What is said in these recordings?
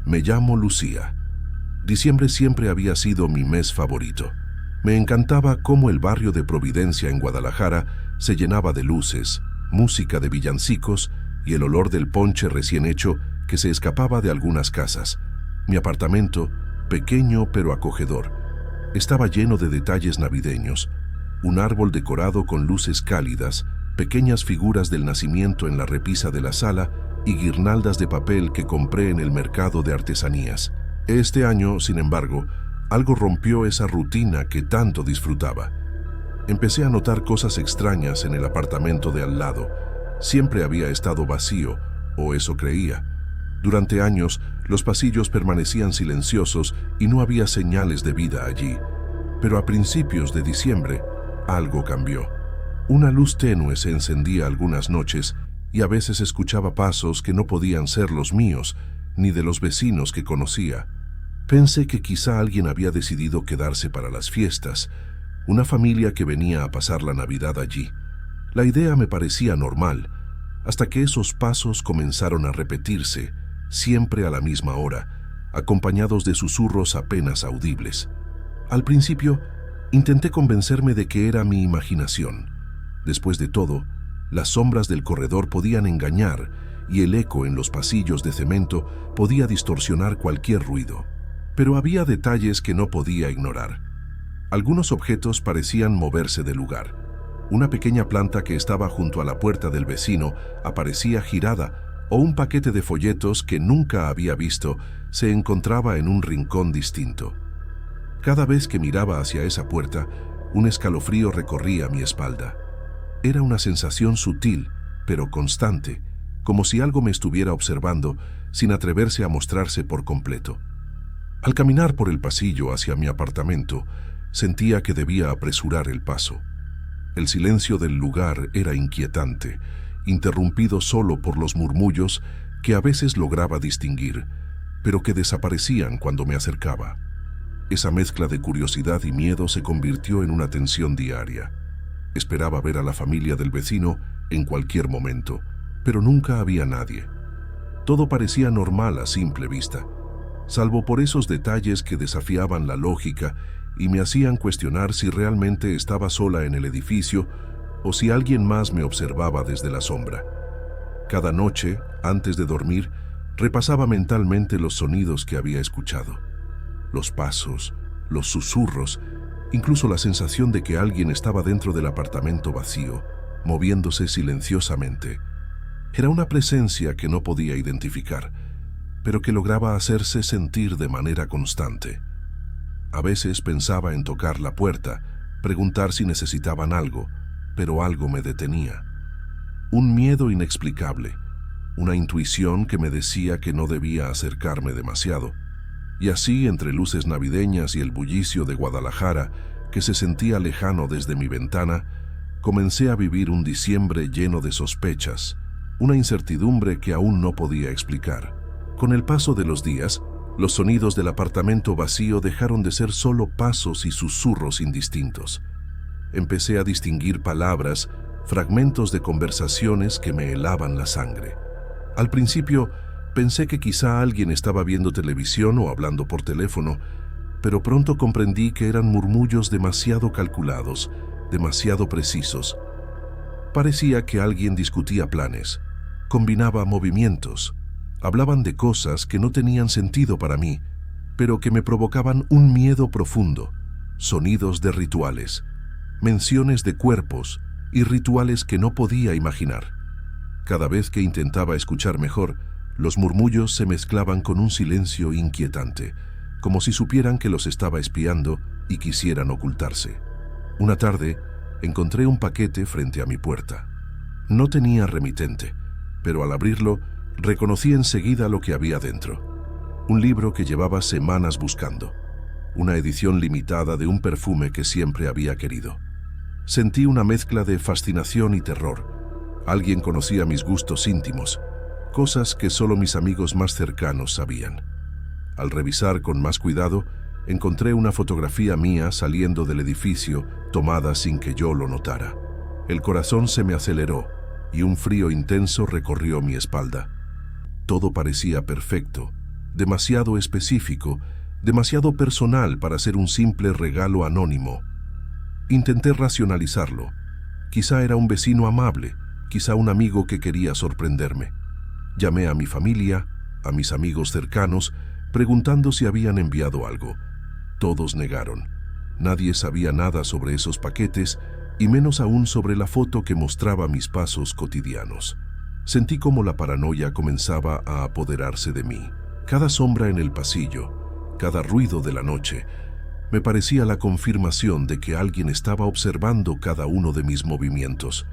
Me llamo Lucía. Diciembre siempre había sido mi mes favorito. Me encantaba cómo el barrio de Providencia en Guadalajara se llenaba de luces, música de villancicos y el olor del ponche recién hecho que se escapaba de algunas casas. Mi apartamento, pequeño pero acogedor, estaba lleno de detalles navideños, un árbol decorado con luces cálidas, pequeñas figuras del nacimiento en la repisa de la sala y guirnaldas de papel que compré en el mercado de artesanías. Este año, sin embargo, algo rompió esa rutina que tanto disfrutaba. Empecé a notar cosas extrañas en el apartamento de al lado. Siempre había estado vacío, o eso creía. Durante años, los pasillos permanecían silenciosos y no había señales de vida allí. Pero a principios de diciembre, algo cambió. Una luz tenue se encendía algunas noches y a veces escuchaba pasos que no podían ser los míos, ni de los vecinos que conocía. Pensé que quizá alguien había decidido quedarse para las fiestas, una familia que venía a pasar la Navidad allí. La idea me parecía normal, hasta que esos pasos comenzaron a repetirse, siempre a la misma hora, acompañados de susurros apenas audibles. Al principio, intenté convencerme de que era mi imaginación. Después de todo, las sombras del corredor podían engañar y el eco en los pasillos de cemento podía distorsionar cualquier ruido. Pero había detalles que no podía ignorar. Algunos objetos parecían moverse de lugar. Una pequeña planta que estaba junto a la puerta del vecino aparecía girada, o un paquete de folletos que nunca había visto se encontraba en un rincón distinto. Cada vez que miraba hacia esa puerta, un escalofrío recorría mi espalda. Era una sensación sutil, pero constante, como si algo me estuviera observando sin atreverse a mostrarse por completo. Al caminar por el pasillo hacia mi apartamento, sentía que debía apresurar el paso. El silencio del lugar era inquietante, interrumpido solo por los murmullos que a veces lograba distinguir, pero que desaparecían cuando me acercaba. Esa mezcla de curiosidad y miedo se convirtió en una tensión diaria. Esperaba ver a la familia del vecino en cualquier momento, pero nunca había nadie. Todo parecía normal a simple vista, salvo por esos detalles que desafiaban la lógica y me hacían cuestionar si realmente estaba sola en el edificio o si alguien más me observaba desde la sombra. Cada noche, antes de dormir, repasaba mentalmente los sonidos que había escuchado. Los pasos, los susurros, incluso la sensación de que alguien estaba dentro del apartamento vacío, moviéndose silenciosamente. Era una presencia que no podía identificar, pero que lograba hacerse sentir de manera constante. A veces pensaba en tocar la puerta, preguntar si necesitaban algo, pero algo me detenía. Un miedo inexplicable, una intuición que me decía que no debía acercarme demasiado. Y así, entre luces navideñas y el bullicio de Guadalajara, que se sentía lejano desde mi ventana, comencé a vivir un diciembre lleno de sospechas, una incertidumbre que aún no podía explicar. Con el paso de los días, los sonidos del apartamento vacío dejaron de ser solo pasos y susurros indistintos. Empecé a distinguir palabras, fragmentos de conversaciones que me helaban la sangre. Al principio, pensé que quizá alguien estaba viendo televisión o hablando por teléfono, pero pronto comprendí que eran murmullos demasiado calculados, demasiado precisos. Parecía que alguien discutía planes, combinaba movimientos, hablaban de cosas que no tenían sentido para mí, pero que me provocaban un miedo profundo, sonidos de rituales, menciones de cuerpos y rituales que no podía imaginar. Cada vez que intentaba escuchar mejor, los murmullos se mezclaban con un silencio inquietante, como si supieran que los estaba espiando y quisieran ocultarse. Una tarde, encontré un paquete frente a mi puerta. No tenía remitente, pero al abrirlo, reconocí enseguida lo que había dentro. Un libro que llevaba semanas buscando. Una edición limitada de un perfume que siempre había querido. Sentí una mezcla de fascinación y terror. Alguien conocía mis gustos íntimos, cosas que solo mis amigos más cercanos sabían. Al revisar con más cuidado, encontré una fotografía mía saliendo del edificio, tomada sin que yo lo notara. El corazón se me aceleró y un frío intenso recorrió mi espalda. Todo parecía perfecto, demasiado específico, demasiado personal para ser un simple regalo anónimo. Intenté racionalizarlo. Quizá era un vecino amable, quizá un amigo que quería sorprenderme. Llamé a mi familia, a mis amigos cercanos, preguntando si habían enviado algo. Todos negaron. Nadie sabía nada sobre esos paquetes y menos aún sobre la foto que mostraba mis pasos cotidianos. Sentí como la paranoia comenzaba a apoderarse de mí. Cada sombra en el pasillo, cada ruido de la noche, me parecía la confirmación de que alguien estaba observando cada uno de mis movimientos.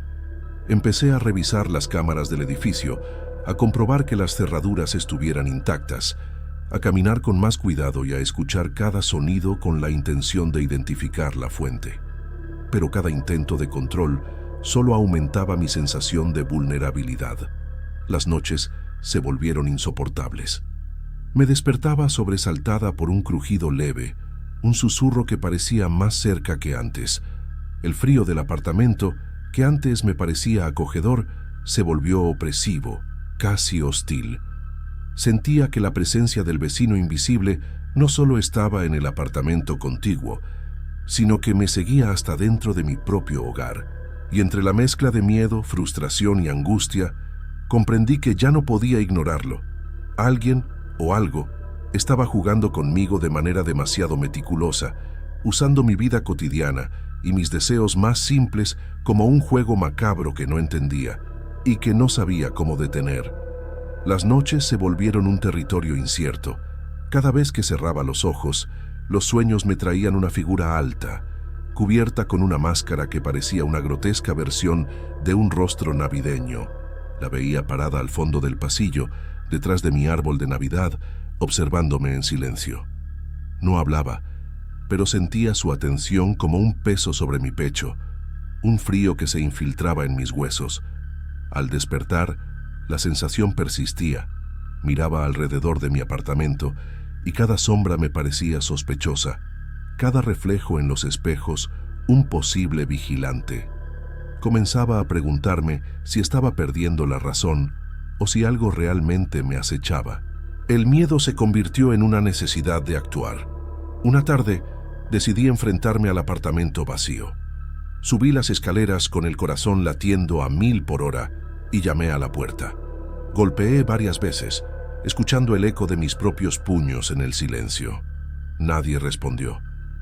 Empecé a revisar las cámaras del edificio, a comprobar que las cerraduras estuvieran intactas, a caminar con más cuidado y a escuchar cada sonido con la intención de identificar la fuente. Pero cada intento de control solo aumentaba mi sensación de vulnerabilidad. Las noches se volvieron insoportables. Me despertaba sobresaltada por un crujido leve, un susurro que parecía más cerca que antes. El frío del apartamento, que antes me parecía acogedor, se volvió opresivo, casi hostil. Sentía que la presencia del vecino invisible no solo estaba en el apartamento contiguo, sino que me seguía hasta dentro de mi propio hogar. Y entre la mezcla de miedo, frustración y angustia, comprendí que ya no podía ignorarlo. Alguien o algo estaba jugando conmigo de manera demasiado meticulosa, usando mi vida cotidiana y mis deseos más simples como un juego macabro que no entendía y que no sabía cómo detener. Las noches se volvieron un territorio incierto. Cada vez que cerraba los ojos, los sueños me traían una figura alta, cubierta con una máscara que parecía una grotesca versión de un rostro navideño. La veía parada al fondo del pasillo, detrás de mi árbol de Navidad, observándome en silencio. No hablaba, pero sentía su atención como un peso sobre mi pecho, un frío que se infiltraba en mis huesos. Al despertar, la sensación persistía. Miraba alrededor de mi apartamento y cada sombra me parecía sospechosa, cada reflejo en los espejos un posible vigilante. Comenzaba a preguntarme si estaba perdiendo la razón o si algo realmente me acechaba. El miedo se convirtió en una necesidad de actuar. Una tarde, decidí enfrentarme al apartamento vacío. Subí las escaleras con el corazón latiendo a 1000 por hora y llamé a la puerta. Golpeé varias veces, escuchando el eco de mis propios puños en el silencio. Nadie respondió.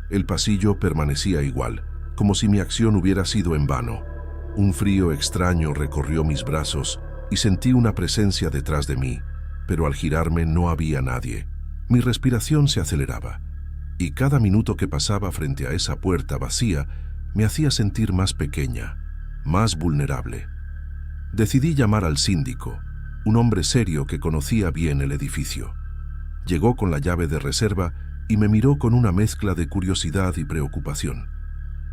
El pasillo permanecía igual, como si mi acción hubiera sido en vano. Un frío extraño recorrió mis brazos y sentí una presencia detrás de mí, pero al girarme no había nadie. Mi respiración se aceleraba, y cada minuto que pasaba frente a esa puerta vacía me hacía sentir más pequeña, más vulnerable. Decidí llamar al síndico, un hombre serio que conocía bien el edificio. Llegó con la llave de reserva y me miró con una mezcla de curiosidad y preocupación.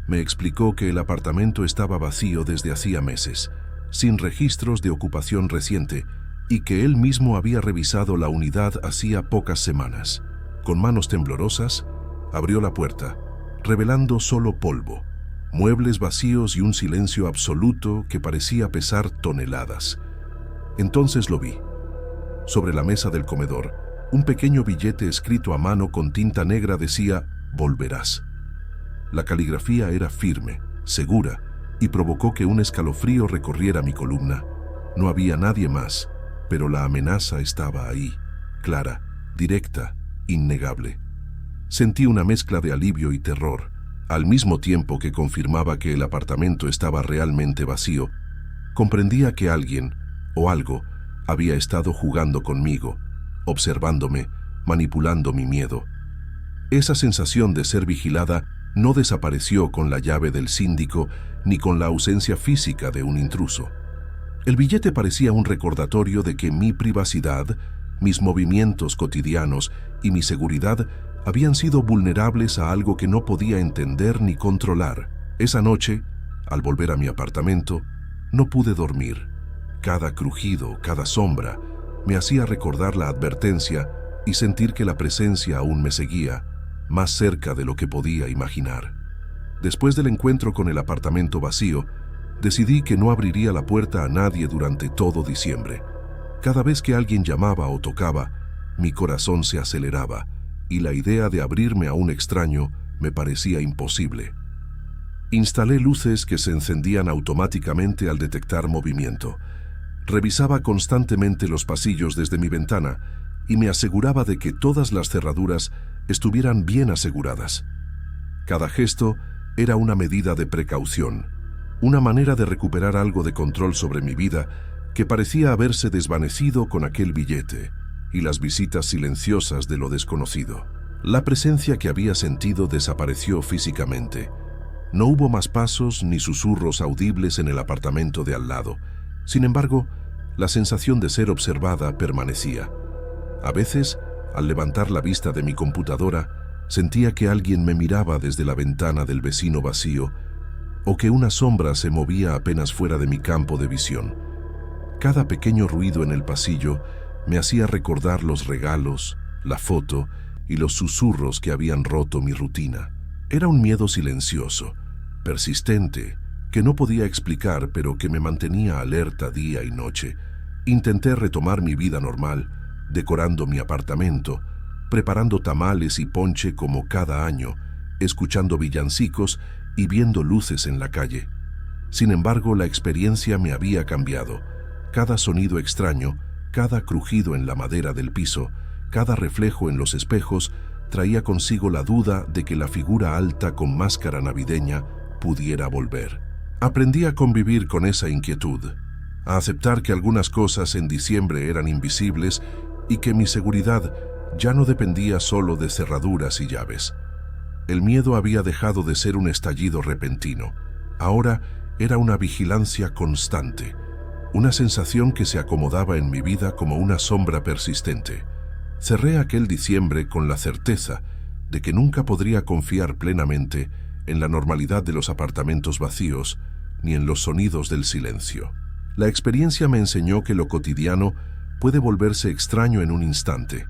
Me explicó que el apartamento estaba vacío desde hacía meses, sin registros de ocupación reciente, y que él mismo había revisado la unidad hacía pocas semanas. Con manos temblorosas, abrió la puerta, revelando solo polvo, muebles vacíos y un silencio absoluto que parecía pesar toneladas. Entonces lo vi. Sobre la mesa del comedor, un pequeño billete escrito a mano con tinta negra decía «Volverás». La caligrafía era firme, segura, y provocó que un escalofrío recorriera mi columna. No había nadie más, pero la amenaza estaba ahí, clara, directa, innegable. Sentí una mezcla de alivio y terror. Al mismo tiempo que confirmaba que el apartamento estaba realmente vacío, comprendía que alguien, o algo, había estado jugando conmigo, observándome, manipulando mi miedo. Esa sensación de ser vigilada no desapareció con la llave del síndico ni con la ausencia física de un intruso. El billete parecía un recordatorio de que mi privacidad, mis movimientos cotidianos y mi seguridad habían sido vulnerables a algo que no podía entender ni controlar. Esa noche, al volver a mi apartamento, no pude dormir. Cada crujido, cada sombra, me hacía recordar la advertencia y sentir que la presencia aún me seguía, más cerca de lo que podía imaginar. Después del encuentro con el apartamento vacío, decidí que no abriría la puerta a nadie durante todo diciembre. Cada vez que alguien llamaba o tocaba, mi corazón se aceleraba y la idea de abrirme a un extraño me parecía imposible. Instalé luces que se encendían automáticamente al detectar movimiento. Revisaba constantemente los pasillos desde mi ventana y me aseguraba de que todas las cerraduras estuvieran bien aseguradas. Cada gesto era una medida de precaución, una manera de recuperar algo de control sobre mi vida que parecía haberse desvanecido con aquel billete y las visitas silenciosas de lo desconocido. La presencia que había sentido desapareció físicamente. No hubo más pasos ni susurros audibles en el apartamento de al lado. Sin embargo, la sensación de ser observada permanecía. A veces, al levantar la vista de mi computadora, sentía que alguien me miraba desde la ventana del vecino vacío o que una sombra se movía apenas fuera de mi campo de visión. Cada pequeño ruido en el pasillo me hacía recordar los regalos, la foto y los susurros que habían roto mi rutina. Era un miedo silencioso, persistente, que no podía explicar, pero que me mantenía alerta día y noche. Intenté retomar mi vida normal, decorando mi apartamento, preparando tamales y ponche como cada año, escuchando villancicos y viendo luces en la calle. Sin embargo, la experiencia me había cambiado. Cada sonido extraño, cada crujido en la madera del piso, cada reflejo en los espejos traía consigo la duda de que la figura alta con máscara navideña pudiera volver. Aprendí a convivir con esa inquietud, a aceptar que algunas cosas en diciembre eran invisibles y que mi seguridad ya no dependía solo de cerraduras y llaves. El miedo había dejado de ser un estallido repentino. Ahora era una vigilancia constante, una sensación que se acomodaba en mi vida como una sombra persistente. Cerré aquel diciembre con la certeza de que nunca podría confiar plenamente en la normalidad de los apartamentos vacíos ni en los sonidos del silencio. La experiencia me enseñó que lo cotidiano puede volverse extraño en un instante,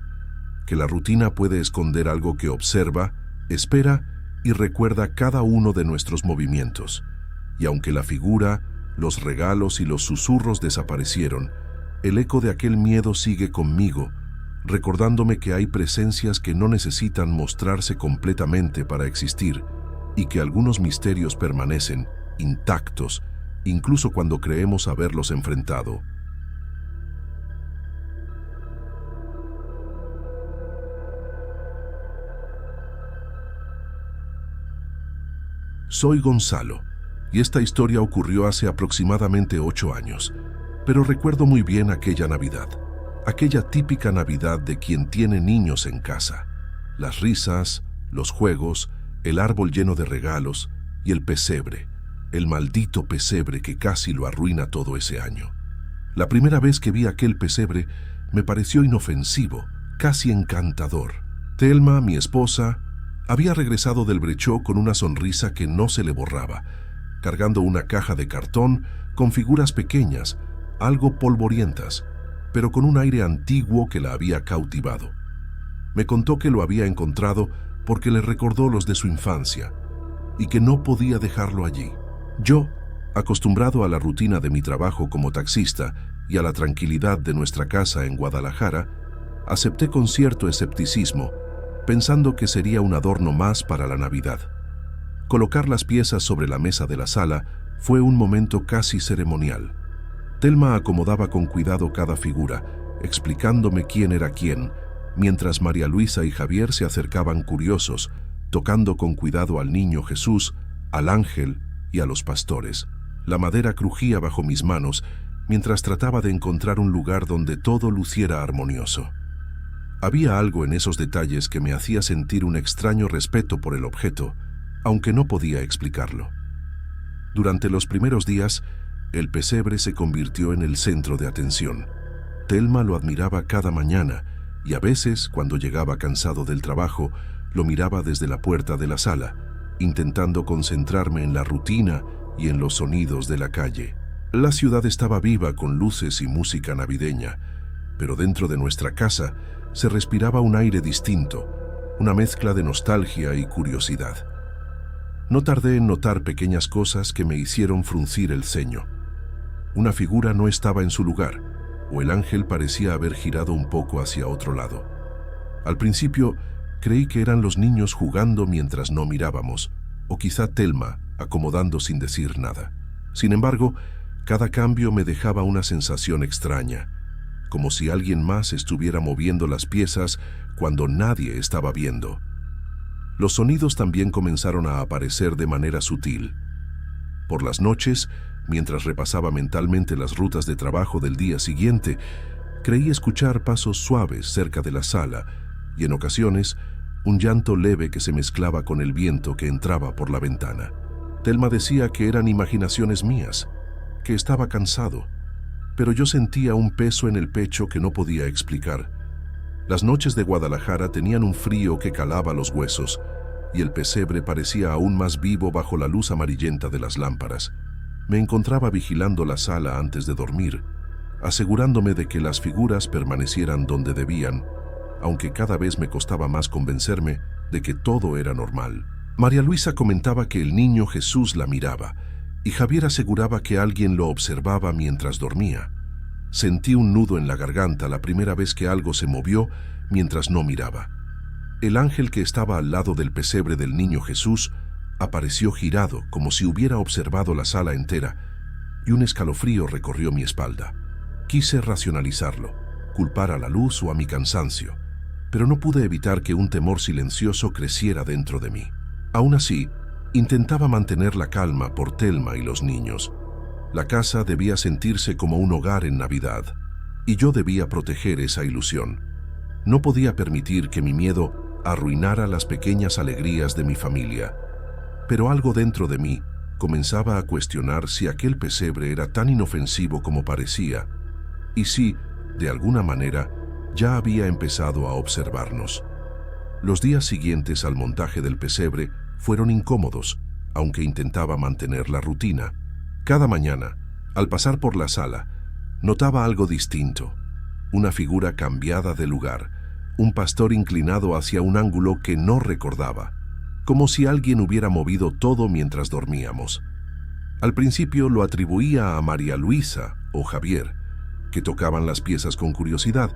que la rutina puede esconder algo que observa, espera y recuerda cada uno de nuestros movimientos. Y aunque la figura, los regalos y los susurros desaparecieron, el eco de aquel miedo sigue conmigo, recordándome que hay presencias que no necesitan mostrarse completamente para existir y que algunos misterios permanecen intactos, incluso cuando creemos haberlos enfrentado. Soy Gonzalo, y esta historia ocurrió hace aproximadamente 8 años, pero recuerdo muy bien aquella Navidad, aquella típica Navidad de quien tiene niños en casa. Las risas, los juegos, el árbol lleno de regalos y el pesebre, el maldito pesebre que casi lo arruina todo ese año. La primera vez que vi aquel pesebre me pareció inofensivo, casi encantador. Thelma, mi esposa, había regresado del brechó con una sonrisa que no se le borraba, cargando una caja de cartón con figuras pequeñas, algo polvorientas, pero con un aire antiguo que la había cautivado. Me contó que lo había encontrado porque le recordó los de su infancia y que no podía dejarlo allí. Yo, acostumbrado a la rutina de mi trabajo como taxista y a la tranquilidad de nuestra casa en Guadalajara, acepté con cierto escepticismo, pensando que sería un adorno más para la Navidad. Colocar las piezas sobre la mesa de la sala fue un momento casi ceremonial. Thelma acomodaba con cuidado cada figura, explicándome quién era quién, mientras María Luisa y Javier se acercaban curiosos, tocando con cuidado al niño Jesús, al ángel y a los pastores. La madera crujía bajo mis manos mientras trataba de encontrar un lugar donde todo luciera armonioso. Había algo en esos detalles que me hacía sentir un extraño respeto por el objeto, aunque no podía explicarlo. Durante los primeros días, el pesebre se convirtió en el centro de atención. Thelma lo admiraba cada mañana y a veces, cuando llegaba cansado del trabajo, lo miraba desde la puerta de la sala, intentando concentrarme en la rutina y en los sonidos de la calle. La ciudad estaba viva con luces y música navideña, pero dentro de nuestra casa se respiraba un aire distinto, una mezcla de nostalgia y curiosidad. No tardé en notar pequeñas cosas que me hicieron fruncir el ceño. Una figura no estaba en su lugar, o el ángel parecía haber girado un poco hacia otro lado. Al principio, creí que eran los niños jugando mientras no mirábamos, o quizá Thelma acomodando sin decir nada. Sin embargo, cada cambio me dejaba una sensación extraña, como si alguien más estuviera moviendo las piezas cuando nadie estaba viendo. Los sonidos también comenzaron a aparecer de manera sutil. Por las noches, mientras repasaba mentalmente las rutas de trabajo del día siguiente, creí escuchar pasos suaves cerca de la sala y en ocasiones un llanto leve que se mezclaba con el viento que entraba por la ventana. Thelma decía que eran imaginaciones mías, que estaba cansado, pero yo sentía un peso en el pecho que no podía explicar. Las noches de Guadalajara tenían un frío que calaba los huesos, y el pesebre parecía aún más vivo bajo la luz amarillenta de las lámparas. Me encontraba vigilando la sala antes de dormir, asegurándome de que las figuras permanecieran donde debían, aunque cada vez me costaba más convencerme de que todo era normal. María Luisa comentaba que el niño Jesús la miraba, y Javier aseguraba que alguien lo observaba mientras dormía. Sentí un nudo en la garganta la primera vez que algo se movió mientras no miraba. El ángel que estaba al lado del pesebre del niño Jesús apareció girado como si hubiera observado la sala entera, y un escalofrío recorrió mi espalda. Quise racionalizarlo, culpar a la luz o a mi cansancio, pero no pude evitar que un temor silencioso creciera dentro de mí. Aún así, intentaba mantener la calma por Thelma y los niños. La casa debía sentirse como un hogar en Navidad, y yo debía proteger esa ilusión. No podía permitir que mi miedo arruinara las pequeñas alegrías de mi familia. Pero algo dentro de mí comenzaba a cuestionar si aquel pesebre era tan inofensivo como parecía, y si, de alguna manera, ya había empezado a observarnos. Los días siguientes al montaje del pesebre fueron incómodos, aunque intentaba mantener la rutina. Cada mañana, al pasar por la sala, notaba algo distinto. Una figura cambiada de lugar, un pastor inclinado hacia un ángulo que no recordaba, como si alguien hubiera movido todo mientras dormíamos. Al principio lo atribuía a María Luisa o Javier, que tocaban las piezas con curiosidad,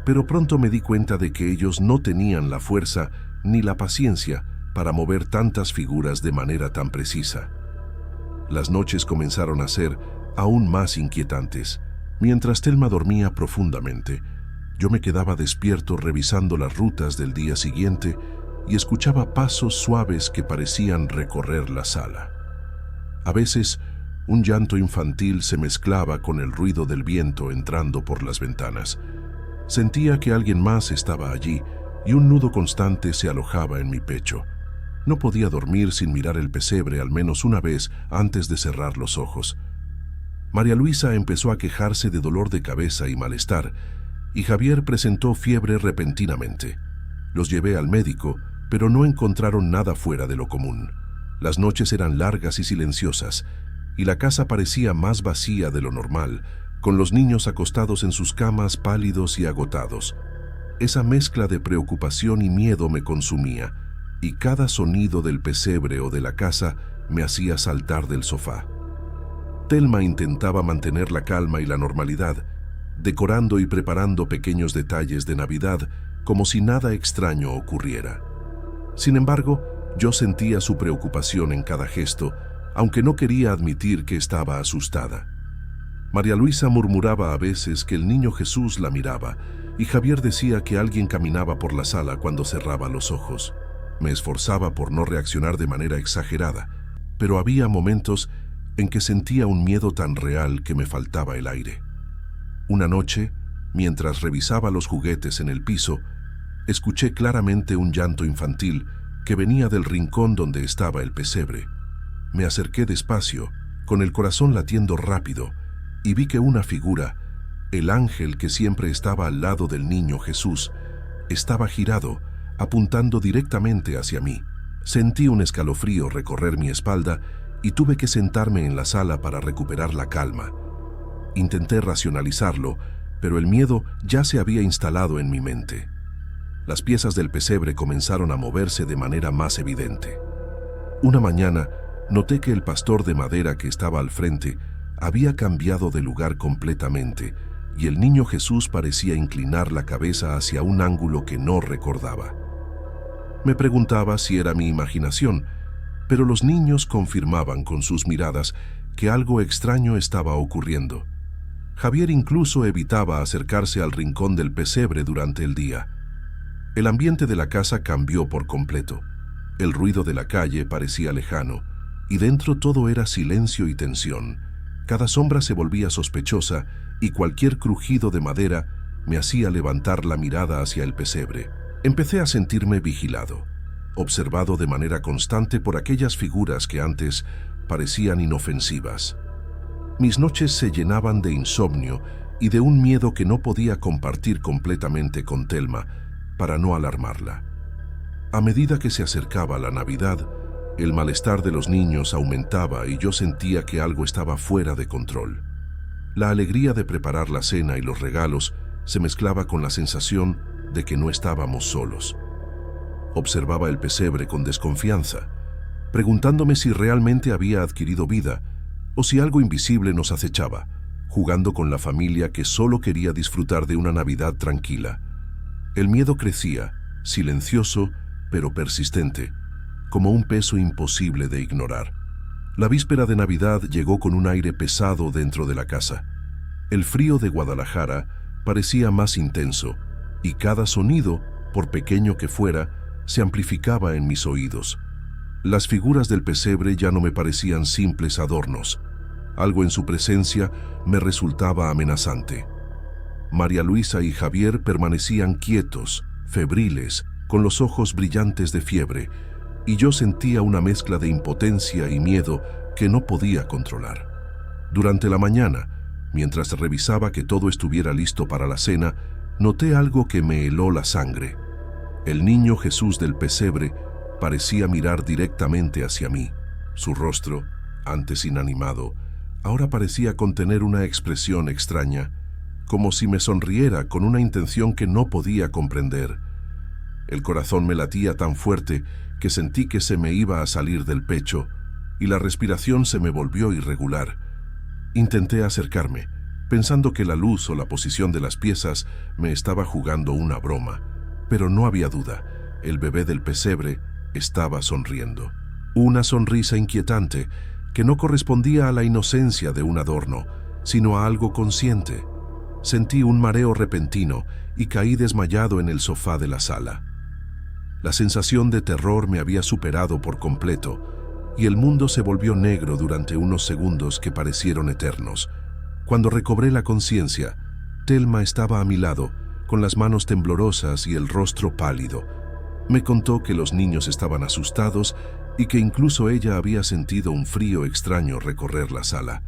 pero pronto me di cuenta de que ellos no tenían la fuerza ni la paciencia para mover tantas figuras de manera tan precisa. Las noches comenzaron a ser aún más inquietantes. Mientras Thelma dormía profundamente, yo me quedaba despierto revisando las rutas del día siguiente y escuchaba pasos suaves que parecían recorrer la sala. A veces, un llanto infantil se mezclaba con el ruido del viento entrando por las ventanas. Sentía que alguien más estaba allí y un nudo constante se alojaba en mi pecho. No podía dormir sin mirar el pesebre al menos una vez antes de cerrar los ojos. María Luisa empezó a quejarse de dolor de cabeza y malestar, y Javier presentó fiebre repentinamente. Los llevé al médico, pero no encontraron nada fuera de lo común. Las noches eran largas y silenciosas, y la casa parecía más vacía de lo normal, con los niños acostados en sus camas pálidos y agotados. Esa mezcla de preocupación y miedo me consumía, y cada sonido del pesebre o de la casa me hacía saltar del sofá. Thelma intentaba mantener la calma y la normalidad, decorando y preparando pequeños detalles de Navidad como si nada extraño ocurriera. Sin embargo, yo sentía su preocupación en cada gesto, aunque no quería admitir que estaba asustada. María Luisa murmuraba a veces que el niño Jesús la miraba, y Javier decía que alguien caminaba por la sala cuando cerraba los ojos. Me esforzaba por no reaccionar de manera exagerada, pero había momentos en que sentía un miedo tan real que me faltaba el aire. Una noche, mientras revisaba los juguetes en el piso, escuché claramente un llanto infantil que venía del rincón donde estaba el pesebre. Me acerqué despacio, con el corazón latiendo rápido, y vi que una figura, el ángel que siempre estaba al lado del niño Jesús, estaba girado, apuntando directamente hacia mí. Sentí un escalofrío recorrer mi espalda y tuve que sentarme en la sala para recuperar la calma. Intenté racionalizarlo, pero el miedo ya se había instalado en mi mente. Las piezas del pesebre comenzaron a moverse de manera más evidente. Una mañana, noté que el pastor de madera que estaba al frente había cambiado de lugar completamente y el niño Jesús parecía inclinar la cabeza hacia un ángulo que no recordaba. Me preguntaba si era mi imaginación, pero los niños confirmaban con sus miradas que algo extraño estaba ocurriendo. Javier incluso evitaba acercarse al rincón del pesebre durante el día. El ambiente de la casa cambió por completo. El ruido de la calle parecía lejano, y dentro todo era silencio y tensión. Cada sombra se volvía sospechosa y cualquier crujido de madera me hacía levantar la mirada hacia el pesebre. Empecé a sentirme vigilado, observado de manera constante por aquellas figuras que antes parecían inofensivas. Mis noches se llenaban de insomnio y de un miedo que no podía compartir completamente con Telma para no alarmarla. A medida que se acercaba la Navidad, el malestar de los niños aumentaba y yo sentía que algo estaba fuera de control. La alegría de preparar la cena y los regalos se mezclaba con la sensación de que no estábamos solos. Observaba el pesebre con desconfianza, preguntándome si realmente había adquirido vida o si algo invisible nos acechaba, jugando con la familia que solo quería disfrutar de una Navidad tranquila. El miedo crecía, silencioso pero persistente, como un peso imposible de ignorar. La víspera de Navidad llegó con un aire pesado dentro de la casa. El frío de Guadalajara parecía más intenso, y cada sonido, por pequeño que fuera, se amplificaba en mis oídos. Las figuras del pesebre ya no me parecían simples adornos. Algo en su presencia me resultaba amenazante. María Luisa y Javier permanecían quietos, febriles, con los ojos brillantes de fiebre, y yo sentía una mezcla de impotencia y miedo que no podía controlar. Durante la mañana, mientras revisaba que todo estuviera listo para la cena, noté algo que me heló la sangre. El niño Jesús del pesebre parecía mirar directamente hacia mí. Su rostro, antes inanimado, ahora parecía contener una expresión extraña, como si me sonriera con una intención que no podía comprender. El corazón me latía tan fuerte que sentí que se me iba a salir del pecho y la respiración se me volvió irregular. Intenté acercarme, pensando que la luz o la posición de las piezas me estaba jugando una broma, pero no había duda, el bebé del pesebre estaba sonriendo. Una sonrisa inquietante que no correspondía a la inocencia de un adorno, sino a algo consciente. Sentí un mareo repentino y caí desmayado en el sofá de la sala. La sensación de terror me había superado por completo y el mundo se volvió negro durante unos segundos que parecieron eternos. Cuando recobré la conciencia, Telma estaba a mi lado, con las manos temblorosas y el rostro pálido. Me contó que los niños estaban asustados y que incluso ella había sentido un frío extraño recorrer la sala.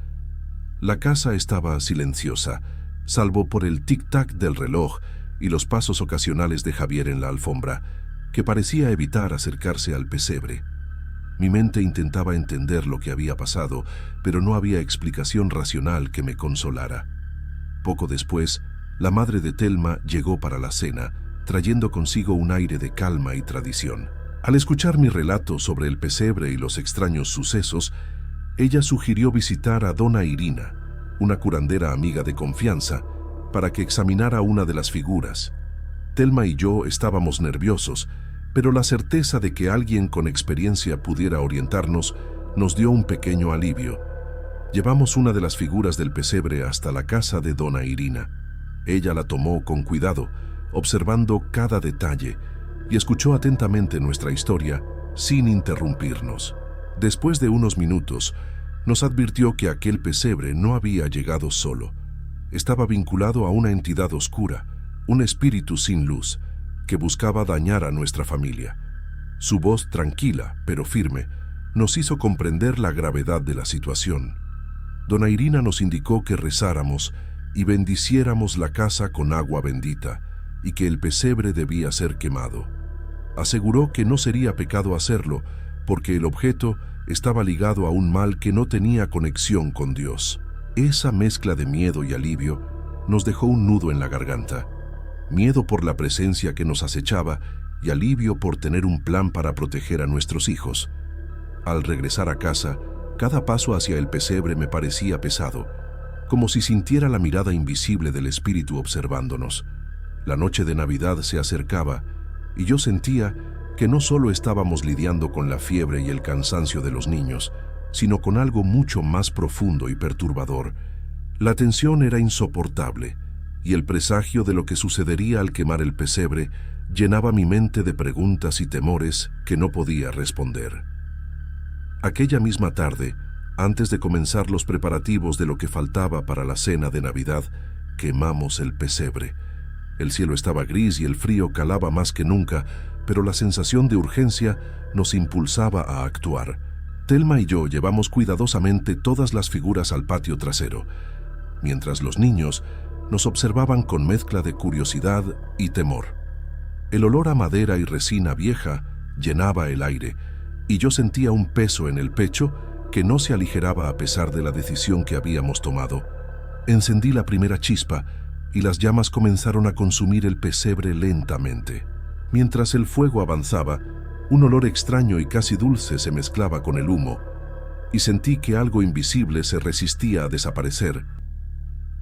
La casa estaba silenciosa, salvo por el tic-tac del reloj y los pasos ocasionales de Javier en la alfombra, que parecía evitar acercarse al pesebre. Mi mente intentaba entender lo que había pasado, pero no había explicación racional que me consolara. Poco después, la madre de Telma llegó para la cena, trayendo consigo un aire de calma y tradición. Al escuchar mi relato sobre el pesebre y los extraños sucesos, ella sugirió visitar a Dona Irina, una curandera amiga de confianza, para que examinara una de las figuras. Telma y yo estábamos nerviosos, pero la certeza de que alguien con experiencia pudiera orientarnos nos dio un pequeño alivio. Llevamos una de las figuras del pesebre hasta la casa de Dona Irina. Ella la tomó con cuidado, observando cada detalle, y escuchó atentamente nuestra historia sin interrumpirnos. Después de unos minutos, nos advirtió que aquel pesebre no había llegado solo. Estaba vinculado a una entidad oscura, un espíritu sin luz, que buscaba dañar a nuestra familia. Su voz tranquila, pero firme, nos hizo comprender la gravedad de la situación. Dona Irina nos indicó que rezáramos y bendiciéramos la casa con agua bendita, y que el pesebre debía ser quemado. Aseguró que no sería pecado hacerlo, porque el objeto estaba ligado a un mal que no tenía conexión con Dios. Esa mezcla de miedo y alivio nos dejó un nudo en la garganta. Miedo por la presencia que nos acechaba y alivio por tener un plan para proteger a nuestros hijos. Al regresar a casa, cada paso hacia el pesebre me parecía pesado, como si sintiera la mirada invisible del espíritu observándonos. La noche de Navidad se acercaba y yo sentía que no solo estábamos lidiando con la fiebre y el cansancio de los niños, sino con algo mucho más profundo y perturbador. La tensión era insoportable y el presagio de lo que sucedería al quemar el pesebre llenaba mi mente de preguntas y temores que no podía responder. Aquella misma tarde, antes de comenzar los preparativos de lo que faltaba para la cena de Navidad, quemamos el pesebre. El cielo estaba gris y el frío calaba más que nunca, pero la sensación de urgencia nos impulsaba a actuar. Thelma y yo llevamos cuidadosamente todas las figuras al patio trasero, mientras los niños nos observaban con mezcla de curiosidad y temor. El olor a madera y resina vieja llenaba el aire, y yo sentía un peso en el pecho que no se aligeraba a pesar de la decisión que habíamos tomado. Encendí la primera chispa y las llamas comenzaron a consumir el pesebre lentamente. Mientras el fuego avanzaba, un olor extraño y casi dulce se mezclaba con el humo, y sentí que algo invisible se resistía a desaparecer.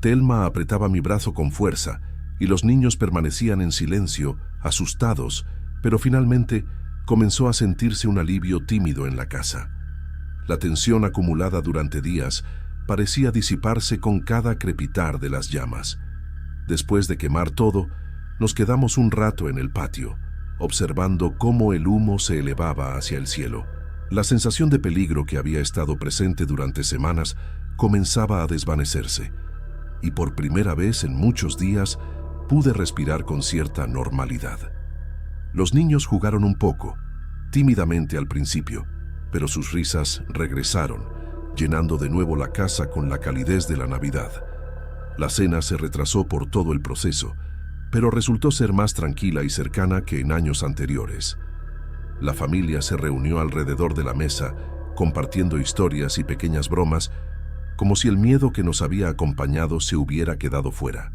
Thelma apretaba mi brazo con fuerza, y los niños permanecían en silencio, asustados, pero finalmente comenzó a sentirse un alivio tímido en la casa. La tensión acumulada durante días parecía disiparse con cada crepitar de las llamas. Después de quemar todo, nos quedamos un rato en el patio, observando cómo el humo se elevaba hacia el cielo. La sensación de peligro que había estado presente durante semanas comenzaba a desvanecerse, y por primera vez en muchos días pude respirar con cierta normalidad. Los niños jugaron un poco, tímidamente al principio, pero sus risas regresaron, llenando de nuevo la casa con la calidez de la Navidad. La cena se retrasó por todo el proceso, pero resultó ser más tranquila y cercana que en años anteriores. La familia se reunió alrededor de la mesa, compartiendo historias y pequeñas bromas, como si el miedo que nos había acompañado se hubiera quedado fuera.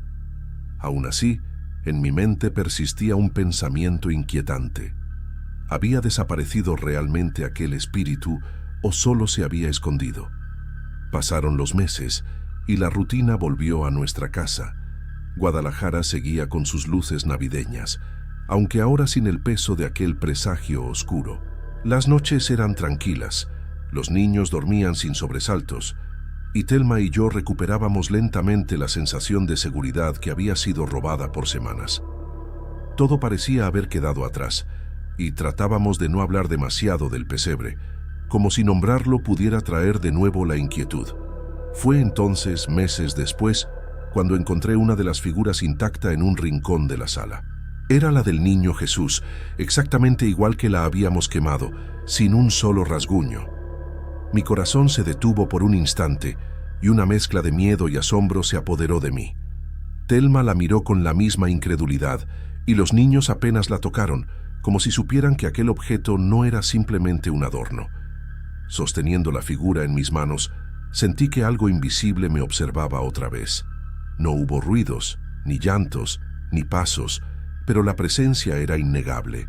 Aún así, en mi mente persistía un pensamiento inquietante. ¿Había desaparecido realmente aquel espíritu o solo se había escondido? Pasaron los meses y la rutina volvió a nuestra casa. Guadalajara seguía con sus luces navideñas, aunque ahora sin el peso de aquel presagio oscuro. Las noches eran tranquilas, los niños dormían sin sobresaltos, y Thelma y yo recuperábamos lentamente la sensación de seguridad que había sido robada por semanas. Todo parecía haber quedado atrás, y tratábamos de no hablar demasiado del pesebre, como si nombrarlo pudiera traer de nuevo la inquietud. Fue entonces, meses después, cuando encontré una de las figuras intacta en un rincón de la sala. Era la del niño Jesús, exactamente igual que la habíamos quemado, sin un solo rasguño. Mi corazón se detuvo por un instante y una mezcla de miedo y asombro se apoderó de mí. Thelma la miró con la misma incredulidad y los niños apenas la tocaron, como si supieran que aquel objeto no era simplemente un adorno. Sosteniendo la figura en mis manos, sentí que algo invisible me observaba otra vez. No hubo ruidos, ni llantos, ni pasos, pero la presencia era innegable.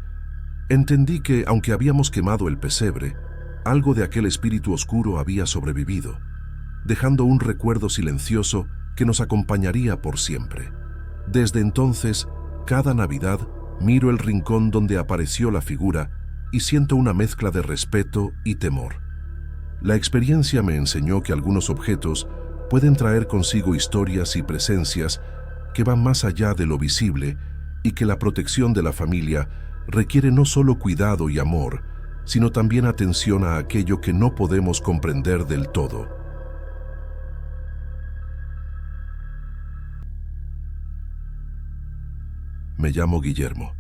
Entendí que, aunque habíamos quemado el pesebre, algo de aquel espíritu oscuro había sobrevivido, dejando un recuerdo silencioso que nos acompañaría por siempre. Desde entonces, cada Navidad, miro el rincón donde apareció la figura y siento una mezcla de respeto y temor. La experiencia me enseñó que algunos objetos pueden traer consigo historias y presencias que van más allá de lo visible y que la protección de la familia requiere no solo cuidado y amor, sino también atención a aquello que no podemos comprender del todo. Me llamo Guillermo.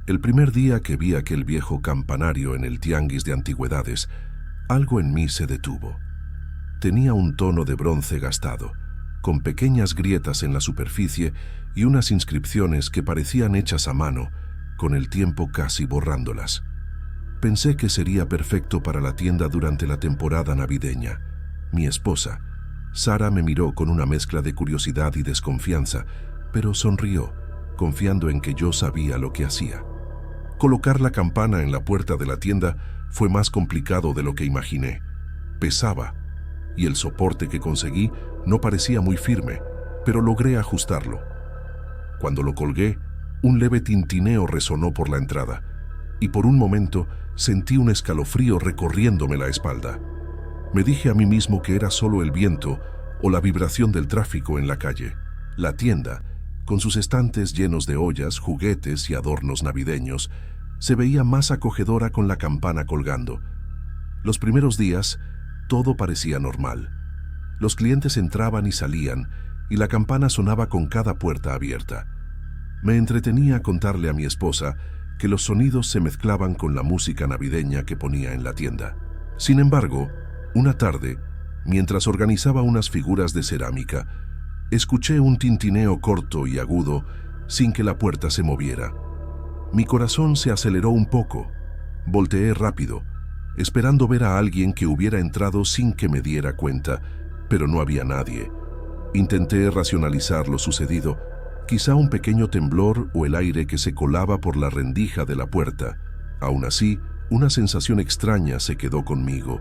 El primer día que vi aquel viejo campanario en el tianguis de antigüedades, algo en mí se detuvo. Tenía un tono de bronce gastado, con pequeñas grietas en la superficie y unas inscripciones que parecían hechas a mano, con el tiempo casi borrándolas. Pensé que sería perfecto para la tienda durante la temporada navideña. Mi esposa, Sara, me miró con una mezcla de curiosidad y desconfianza, pero sonrió, confiando en que yo sabía lo que hacía. Colocar la campana en la puerta de la tienda fue más complicado de lo que imaginé. Pesaba, y el soporte que conseguí No parecía muy firme, pero logré ajustarlo. Cuando lo colgué, un leve tintineo resonó por la entrada, y por un momento sentí un escalofrío recorriéndome la espalda. Me dije a mí mismo que era solo el viento o la vibración del tráfico en la calle. La tienda, con sus estantes llenos de ollas, juguetes y adornos navideños, se veía más acogedora con la campana colgando. Los primeros días, todo parecía normal. Los clientes entraban y salían, y la campana sonaba con cada puerta abierta. Me entretenía a contarle a mi esposa que los sonidos se mezclaban con la música navideña que ponía en la tienda. Sin embargo, una tarde, mientras organizaba unas figuras de cerámica, escuché un tintineo corto y agudo sin que la puerta se moviera. Mi corazón se aceleró un poco. Volteé rápido, esperando ver a alguien que hubiera entrado sin que me diera cuenta, pero no había nadie. Intenté racionalizar lo sucedido, quizá un pequeño temblor o el aire que se colaba por la rendija de la puerta. Aún así, una sensación extraña se quedó conmigo.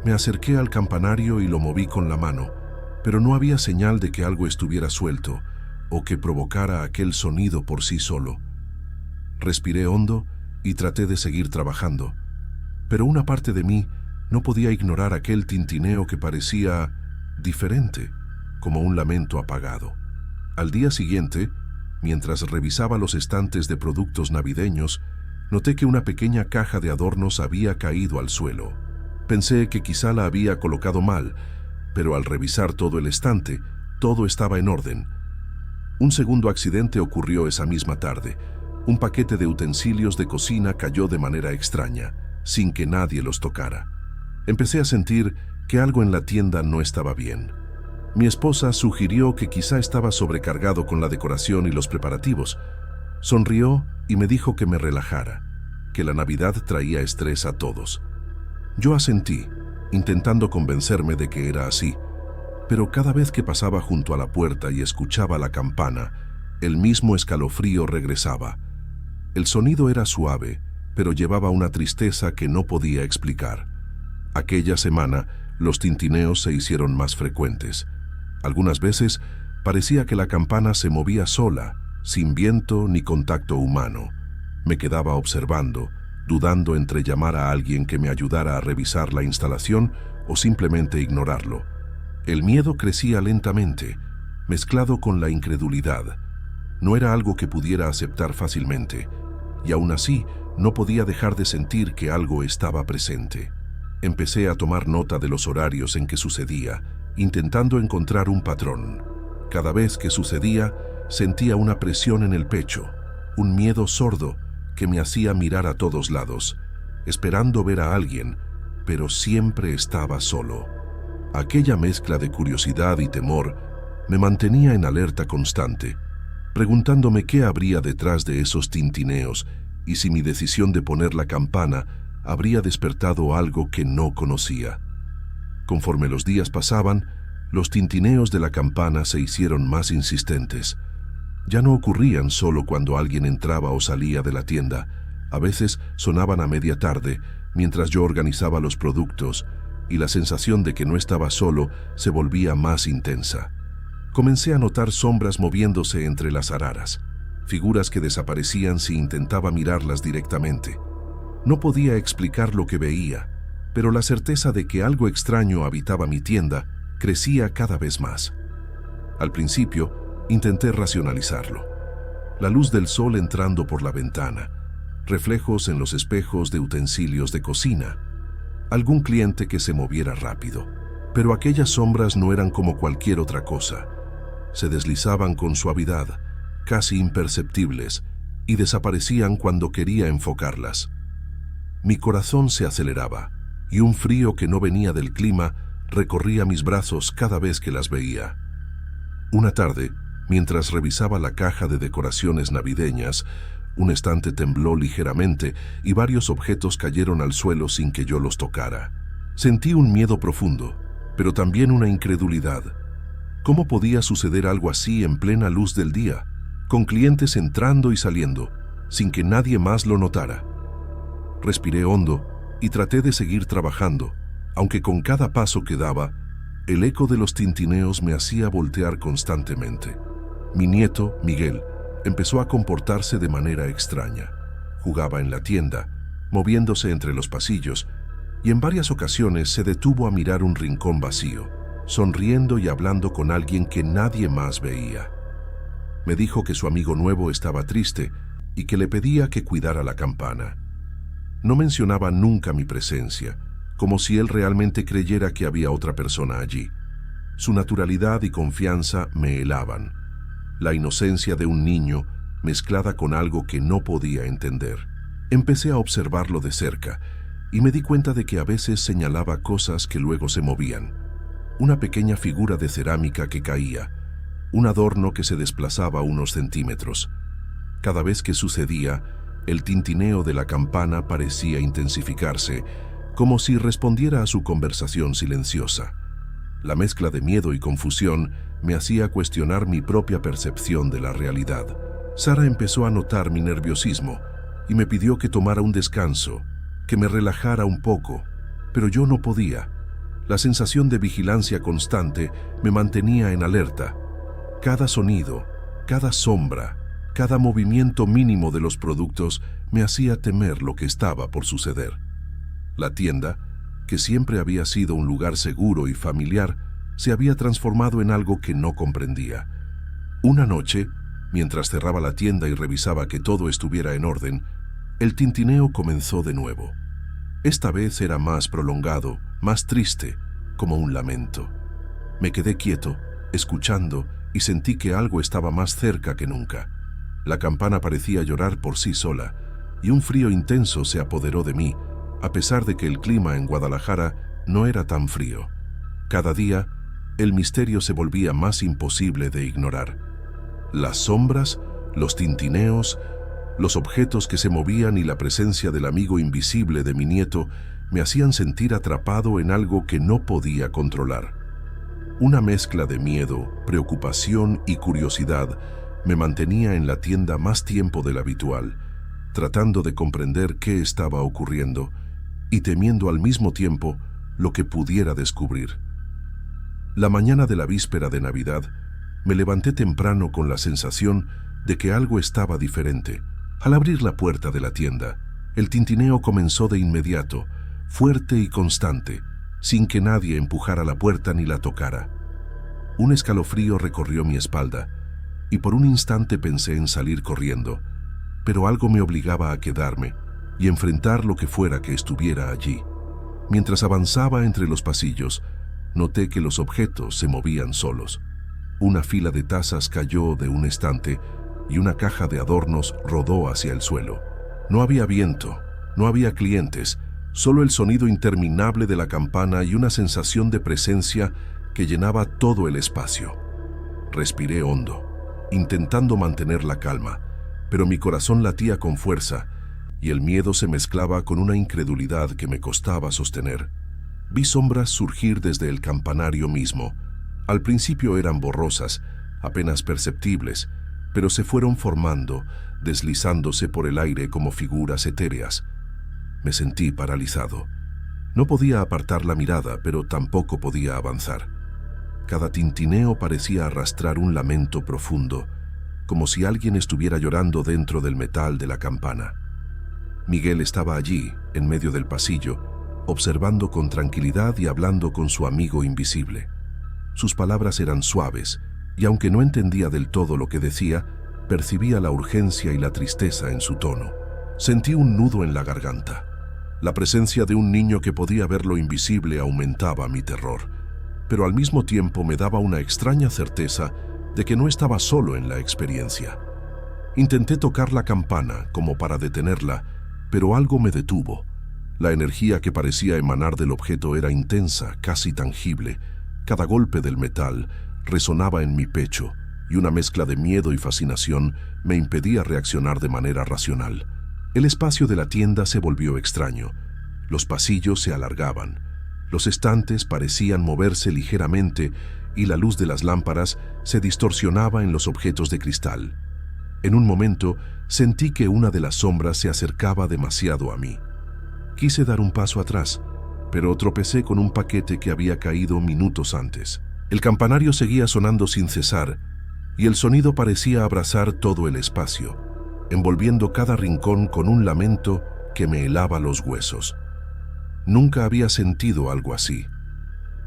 Me acerqué al campanario y lo moví con la mano, pero no había señal de que algo estuviera suelto o que provocara aquel sonido por sí solo. Respiré hondo y traté de seguir trabajando, pero una parte de mí no podía ignorar aquel tintineo que parecía diferente, como un lamento apagado. Al día siguiente, mientras revisaba los estantes de productos navideños, noté que una pequeña caja de adornos había caído al suelo. Pensé que quizá la había colocado mal, pero al revisar todo el estante, todo estaba en orden. Un segundo accidente ocurrió esa misma tarde. Un paquete de utensilios de cocina cayó de manera extraña, sin que nadie los tocara. Empecé a sentir que algo en la tienda no estaba bien. Mi esposa sugirió que quizá estaba sobrecargado con la decoración y los preparativos. Sonrió y me dijo que me relajara, que la Navidad traía estrés a todos. Yo asentí, intentando convencerme de que era así, pero cada vez que pasaba junto a la puerta y escuchaba la campana, el mismo escalofrío regresaba. El sonido era suave, pero llevaba una tristeza que no podía explicar. Aquella semana, los tintineos se hicieron más frecuentes. Algunas veces parecía que la campana se movía sola, sin viento ni contacto humano. Me quedaba observando, dudando entre llamar a alguien que me ayudara a revisar la instalación o simplemente ignorarlo. El miedo crecía lentamente, mezclado con la incredulidad. No era algo que pudiera aceptar fácilmente, y aún así no podía dejar de sentir que algo estaba presente. Empecé a tomar nota de los horarios en que sucedía, intentando encontrar un patrón. Cada vez que sucedía, sentía una presión en el pecho, un miedo sordo que me hacía mirar a todos lados, esperando ver a alguien, pero siempre estaba solo. Aquella mezcla de curiosidad y temor me mantenía en alerta constante, preguntándome qué habría detrás de esos tintineos y si mi decisión de poner la campana habría despertado algo que no conocía. Conforme los días pasaban, los tintineos de la campana se hicieron más insistentes. Ya no ocurrían solo cuando alguien entraba o salía de la tienda. A veces sonaban a media tarde, mientras yo organizaba los productos, y la sensación de que no estaba solo se volvía más intensa. Comencé a notar sombras moviéndose entre las araras, figuras que desaparecían si intentaba mirarlas directamente. No podía explicar lo que veía, pero la certeza de que algo extraño habitaba mi tienda crecía cada vez más. Al principio, intenté racionalizarlo. La luz del sol entrando por la ventana, reflejos en los espejos de utensilios de cocina, algún cliente que se moviera rápido. Pero aquellas sombras no eran como cualquier otra cosa. Se deslizaban con suavidad, casi imperceptibles, y desaparecían cuando quería enfocarlas. Mi corazón se aceleraba, y un frío que no venía del clima recorría mis brazos cada vez que las veía. Una tarde, mientras revisaba la caja de decoraciones navideñas, un estante tembló ligeramente y varios objetos cayeron al suelo sin que yo los tocara. Sentí un miedo profundo, pero también una incredulidad. ¿Cómo podía suceder algo así en plena luz del día, con clientes entrando y saliendo, sin que nadie más lo notara? Respiré hondo y traté de seguir trabajando, aunque con cada paso que daba, El eco de los tintineos me hacía voltear constantemente. Mi nieto, Miguel, empezó a comportarse de manera extraña. Jugaba en la tienda, moviéndose entre los pasillos, y en varias ocasiones se detuvo a mirar un rincón vacío, sonriendo y hablando con alguien que nadie más veía. Me dijo que su amigo nuevo estaba triste y que le pedía que cuidara la campana. No mencionaba nunca mi presencia, como si él realmente creyera que había otra persona allí. Su naturalidad y confianza me helaban. La inocencia de un niño mezclada con algo que no podía entender. Empecé a observarlo de cerca y me di cuenta de que a veces señalaba cosas que luego se movían. Una pequeña figura de cerámica que caía, un adorno que se desplazaba unos centímetros. Cada vez que sucedía, el tintineo de la campana parecía intensificarse, como si respondiera a su conversación silenciosa. La mezcla de miedo y confusión me hacía cuestionar mi propia percepción de la realidad. Sara empezó a notar mi nerviosismo y me pidió que tomara un descanso, que me relajara un poco, pero yo no podía. La sensación de vigilancia constante me mantenía en alerta. Cada sonido, cada sombra, cada movimiento mínimo de los productos me hacía temer lo que estaba por suceder. La tienda, que siempre había sido un lugar seguro y familiar, se había transformado en algo que no comprendía. Una noche, mientras cerraba la tienda y revisaba que todo estuviera en orden, el tintineo comenzó de nuevo. Esta vez era más prolongado, más triste, como un lamento. Me quedé quieto, escuchando, y sentí que algo estaba más cerca que nunca. La campana parecía llorar por sí sola, y un frío intenso se apoderó de mí, a pesar de que el clima en Guadalajara no era tan frío. Cada día, el misterio se volvía más imposible de ignorar. Las sombras, los tintineos, los objetos que se movían y la presencia del amigo invisible de mi nieto me hacían sentir atrapado en algo que no podía controlar. Una mezcla de miedo, preocupación y curiosidad me mantenía en la tienda más tiempo del habitual, tratando de comprender qué estaba ocurriendo y temiendo al mismo tiempo lo que pudiera descubrir. La mañana de la víspera de Navidad, me levanté temprano con la sensación de que algo estaba diferente. Al abrir la puerta de la tienda, el tintineo comenzó de inmediato, fuerte y constante, sin que nadie empujara la puerta ni la tocara. Un escalofrío recorrió mi espalda, y por un instante pensé en salir corriendo, pero algo me obligaba a quedarme y enfrentar lo que fuera que estuviera allí. Mientras avanzaba entre los pasillos, noté que los objetos se movían solos. Una fila de tazas cayó de un estante y una caja de adornos rodó hacia el suelo. No había viento, no había clientes, solo el sonido interminable de la campana y una sensación de presencia que llenaba todo el espacio. Respiré hondo, intentando mantener la calma, pero mi corazón latía con fuerza y el miedo se mezclaba con una incredulidad que me costaba sostener. Vi sombras surgir desde el campanario mismo. Al principio eran borrosas, apenas perceptibles, pero se fueron formando, deslizándose por el aire como figuras etéreas. Me sentí paralizado. No podía apartar la mirada, pero tampoco podía avanzar. Cada tintineo parecía arrastrar un lamento profundo, como si alguien estuviera llorando dentro del metal de la campana. Miguel estaba allí, en medio del pasillo, observando con tranquilidad y hablando con su amigo invisible. Sus palabras eran suaves, y aunque no entendía del todo lo que decía, percibía la urgencia y la tristeza en su tono. Sentí un nudo en la garganta. La presencia de un niño que podía ver lo invisible aumentaba mi terror, pero al mismo tiempo me daba una extraña certeza de que no estaba solo en la experiencia. Intenté tocar la campana como para detenerla, pero algo me detuvo. La energía que parecía emanar del objeto era intensa, casi tangible. Cada golpe del metal resonaba en mi pecho y una mezcla de miedo y fascinación me impedía reaccionar de manera racional. El espacio de la tienda se volvió extraño. Los pasillos se alargaban. Los estantes parecían moverse ligeramente y la luz de las lámparas se distorsionaba en los objetos de cristal. En un momento sentí que una de las sombras se acercaba demasiado a mí. Quise dar un paso atrás, pero tropecé con un paquete que había caído minutos antes. El campanario seguía sonando sin cesar y el sonido parecía abrazar todo el espacio, envolviendo cada rincón con un lamento que me helaba los huesos. Nunca había sentido algo así.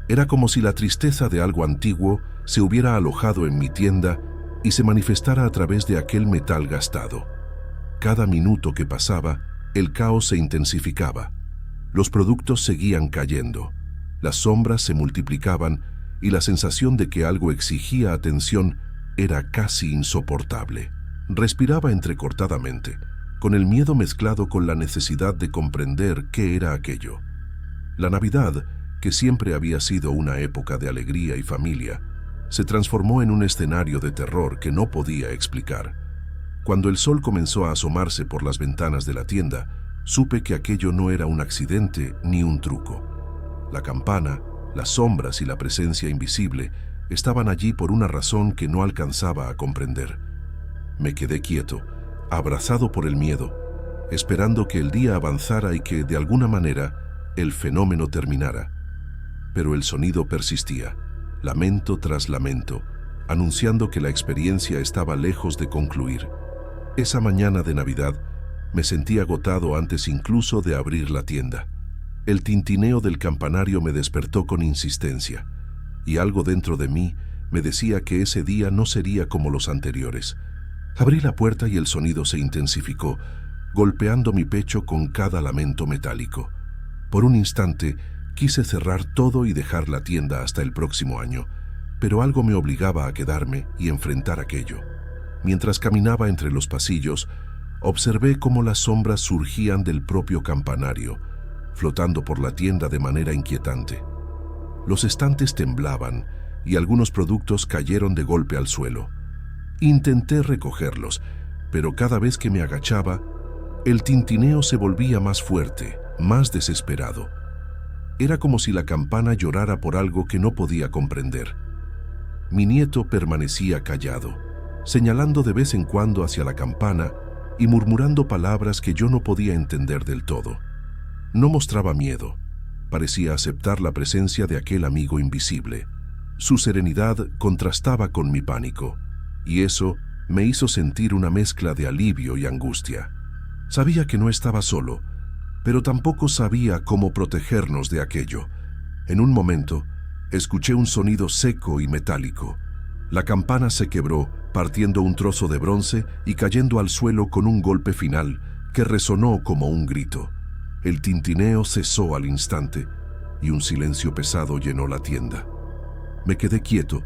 Era como si la tristeza de algo antiguo se hubiera alojado en mi tienda y se manifestara a través de aquel metal gastado. Cada minuto que pasaba, el caos se intensificaba. Los productos seguían cayendo, las sombras se multiplicaban y la sensación de que algo exigía atención era casi insoportable. Respiraba entrecortadamente, con el miedo mezclado con la necesidad de comprender qué era aquello. La Navidad, que siempre había sido una época de alegría y familia, se transformó en un escenario de terror que no podía explicar. Cuando el sol comenzó a asomarse por las ventanas de la tienda, supe que aquello no era un accidente ni un truco. La campana, las sombras y la presencia invisible estaban allí por una razón que no alcanzaba a comprender. Me quedé quieto, abrazado por el miedo, esperando que el día avanzara y que, de alguna manera, el fenómeno terminara. Pero el sonido persistía, lamento tras lamento, anunciando que la experiencia estaba lejos de concluir. Esa mañana de Navidad me sentí agotado antes incluso de abrir la tienda. El tintineo del campanario me despertó con insistencia, y algo dentro de mí me decía que ese día no sería como los anteriores. Abrí la puerta y el sonido se intensificó, golpeando mi pecho con cada lamento metálico. Por un instante quise cerrar todo y dejar la tienda hasta el próximo año, pero algo me obligaba a quedarme y enfrentar aquello. Mientras caminaba entre los pasillos, observé cómo las sombras surgían del propio campanario, flotando por la tienda de manera inquietante. Los estantes temblaban y algunos productos cayeron de golpe al suelo. Intenté recogerlos, pero cada vez que me agachaba, el tintineo se volvía más fuerte, más desesperado. Era como si la campana llorara por algo que no podía comprender. Mi nieto permanecía callado, señalando de vez en cuando hacia la campana y murmurando palabras que yo no podía entender del todo. No mostraba miedo, parecía aceptar la presencia de aquel amigo invisible. Su serenidad contrastaba con mi pánico, y eso me hizo sentir una mezcla de alivio y angustia. Sabía que no estaba solo, pero tampoco sabía cómo protegernos de aquello. En un momento, escuché un sonido seco y metálico. La campana se quebró, partiendo un trozo de bronce y cayendo al suelo con un golpe final que resonó como un grito. El tintineo cesó al instante y un silencio pesado llenó la tienda. Me quedé quieto,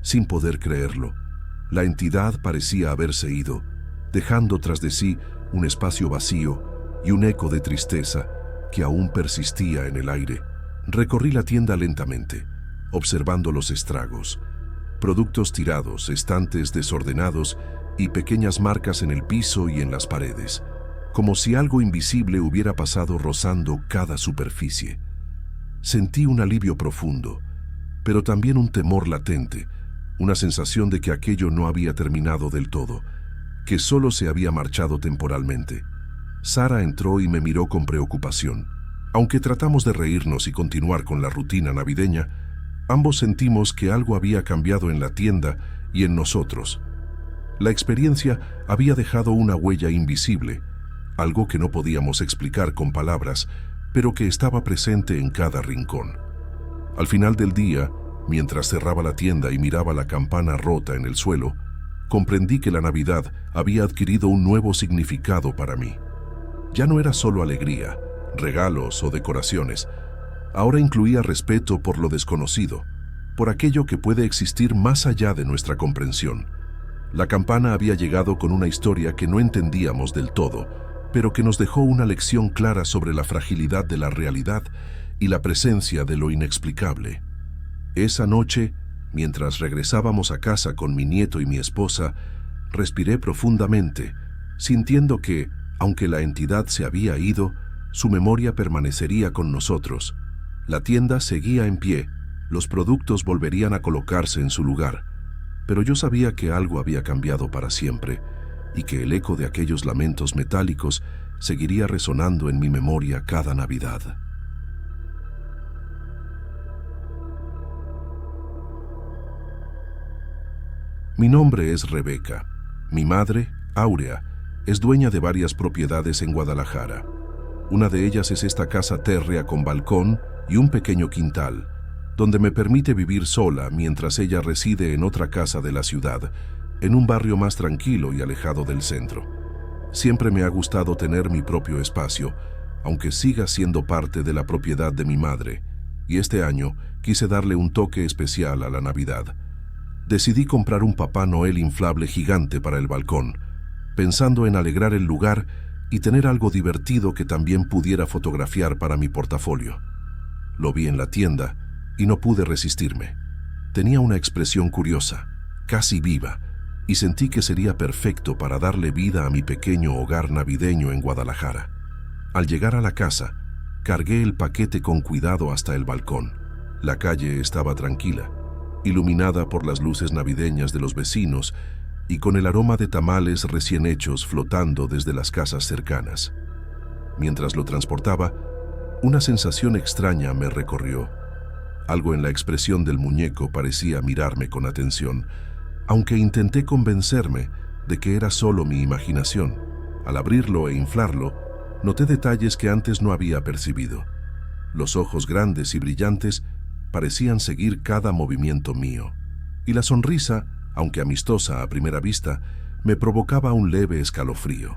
sin poder creerlo. La entidad parecía haberse ido, dejando tras de sí un espacio vacío y un eco de tristeza que aún persistía en el aire. Recorrí la tienda lentamente, observando los estragos. Productos tirados, estantes desordenados y pequeñas marcas en el piso y en las paredes, como si algo invisible hubiera pasado rozando cada superficie. Sentí un alivio profundo, pero también un temor latente, una sensación de que aquello no había terminado del todo, que solo se había marchado temporalmente. Sara entró y me miró con preocupación. Aunque tratamos de reírnos y continuar con la rutina navideña, ambos sentimos que algo había cambiado en la tienda y en nosotros. La experiencia había dejado una huella invisible, algo que no podíamos explicar con palabras, pero que estaba presente en cada rincón. Al final del día, mientras cerraba la tienda y miraba la campana rota en el suelo, comprendí que la Navidad había adquirido un nuevo significado para mí. Ya no era solo alegría, regalos o decoraciones. Ahora incluía respeto por lo desconocido, por aquello que puede existir más allá de nuestra comprensión. La campana había llegado con una historia que no entendíamos del todo, pero que nos dejó una lección clara sobre la fragilidad de la realidad y la presencia de lo inexplicable. Esa noche, mientras regresábamos a casa con mi nieto y mi esposa, respiré profundamente, sintiendo que, aunque la entidad se había ido, su memoria permanecería con nosotros. La tienda seguía en pie, los productos volverían a colocarse en su lugar, pero yo sabía que algo había cambiado para siempre y que el eco de aquellos lamentos metálicos seguiría resonando en mi memoria cada Navidad. Mi nombre es Rebeca. Mi madre, Áurea, es dueña de varias propiedades en Guadalajara. Una de ellas es esta casa térrea con balcón y un pequeño quintal, donde me permite vivir sola mientras ella reside en otra casa de la ciudad, en un barrio más tranquilo y alejado del centro. Siempre me ha gustado tener mi propio espacio, aunque siga siendo parte de la propiedad de mi madre, y este año quise darle un toque especial a la Navidad. Decidí comprar un Papá Noel inflable gigante para el balcón, pensando en alegrar el lugar y tener algo divertido que también pudiera fotografiar para mi portafolio. Lo vi en la tienda y no pude resistirme. Tenía una expresión curiosa, casi viva, y sentí que sería perfecto para darle vida a mi pequeño hogar navideño en Guadalajara. Al llegar a la casa, cargué el paquete con cuidado hasta el balcón. La calle estaba tranquila, iluminada por las luces navideñas de los vecinos y con el aroma de tamales recién hechos flotando desde las casas cercanas. Mientras lo transportaba, una sensación extraña me recorrió. Algo en la expresión del muñeco parecía mirarme con atención, aunque intenté convencerme de que era solo mi imaginación. Al abrirlo e inflarlo, noté detalles que antes no había percibido. Los ojos grandes y brillantes parecían seguir cada movimiento mío, y la sonrisa, aunque amistosa a primera vista, me provocaba un leve escalofrío.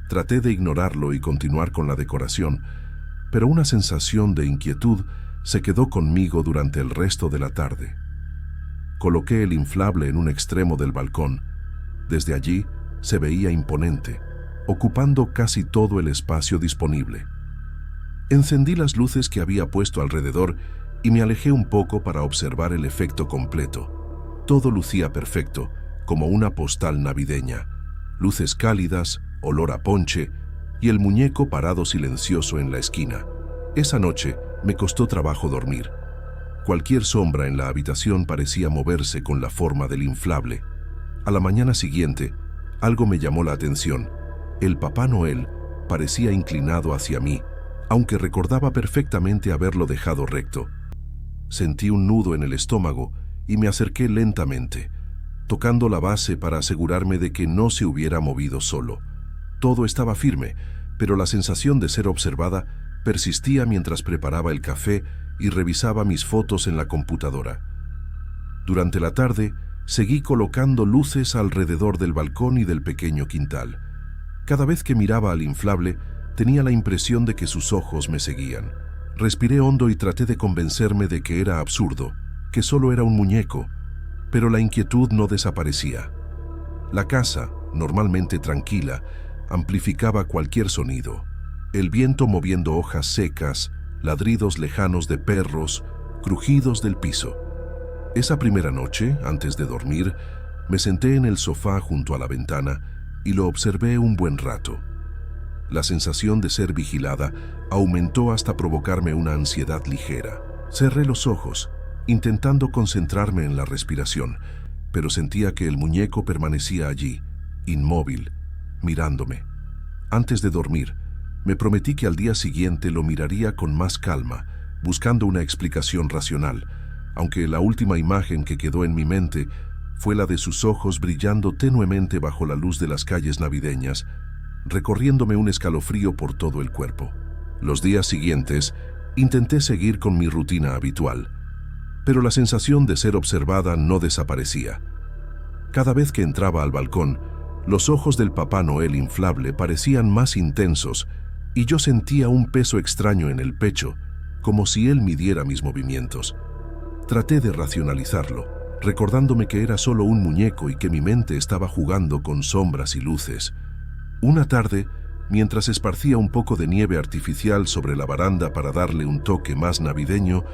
Traté de ignorarlo y continuar con la decoración, pero una sensación de inquietud se quedó conmigo durante el resto de la tarde. Coloqué el inflable en un extremo del balcón. Desde allí se veía imponente, ocupando casi todo el espacio disponible. Encendí las luces que había puesto alrededor y me alejé un poco para observar el efecto completo. Todo lucía perfecto, como una postal navideña. Luces cálidas, olor a ponche y el muñeco parado silencioso en la esquina. Esa noche me costó trabajo dormir. Cualquier sombra en la habitación parecía moverse con la forma del inflable. A la mañana siguiente, algo me llamó la atención. El Papá Noel parecía inclinado hacia mí, aunque recordaba perfectamente haberlo dejado recto. Sentí un nudo en el estómago y me acerqué lentamente, tocando la base para asegurarme de que no se hubiera movido solo. Todo estaba firme, pero la sensación de ser observada persistía mientras preparaba el café y revisaba mis fotos en la computadora. Durante la tarde, seguí colocando luces alrededor del balcón y del pequeño quintal. Cada vez que miraba al inflable, tenía la impresión de que sus ojos me seguían. Respiré hondo y traté de convencerme de que era absurdo, que solo era un muñeco, pero la inquietud no desaparecía. La casa, normalmente tranquila, amplificaba cualquier sonido. El viento moviendo hojas secas, ladridos lejanos de perros, crujidos del piso. Esa primera noche, antes de dormir, me senté en el sofá junto a la ventana y lo observé un buen rato. La sensación de ser vigilada aumentó hasta provocarme una ansiedad ligera. Cerré los ojos, intentando concentrarme en la respiración, pero sentía que el muñeco permanecía allí, inmóvil, mirándome. Antes de dormir, me prometí que al día siguiente lo miraría con más calma, buscando una explicación racional, aunque la última imagen que quedó en mi mente fue la de sus ojos brillando tenuemente bajo la luz de las calles navideñas, recorriéndome un escalofrío por todo el cuerpo. Los días siguientes, intenté seguir con mi rutina habitual, pero la sensación de ser observada no desaparecía. Cada vez que entraba al balcón, los ojos del Papá Noel inflable parecían más intensos y yo sentía un peso extraño en el pecho, como si él midiera mis movimientos. Traté de racionalizarlo, recordándome que era solo un muñeco y que mi mente estaba jugando con sombras y luces. Una tarde, mientras esparcía un poco de nieve artificial sobre la baranda para darle un toque más navideño,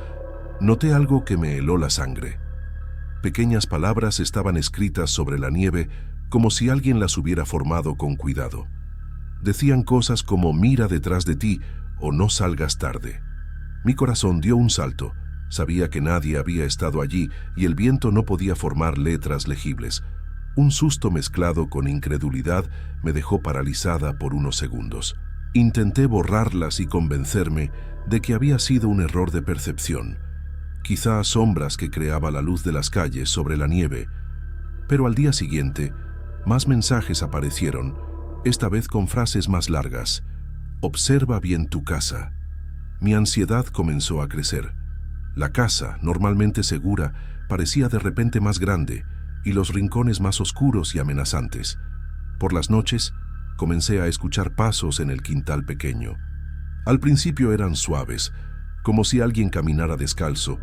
noté algo que me heló la sangre. Pequeñas palabras estaban escritas sobre la nieve como si alguien las hubiera formado con cuidado. Decían cosas como «mira detrás de ti» o «no salgas tarde». Mi corazón dio un salto. Sabía que nadie había estado allí y el viento no podía formar letras legibles. Un susto mezclado con incredulidad me dejó paralizada por unos segundos. Intenté borrarlas y convencerme de que había sido un error de percepción, quizá sombras que creaba la luz de las calles sobre la nieve, Pero al día siguiente, más mensajes aparecieron, esta vez con frases más largas. Observa bien tu casa. Mi ansiedad comenzó a crecer. La casa, normalmente segura, parecía de repente más grande y los rincones más oscuros y amenazantes. Por las noches, comencé a escuchar pasos en el quintal pequeño. Al principio eran suaves, como si alguien caminara descalzo,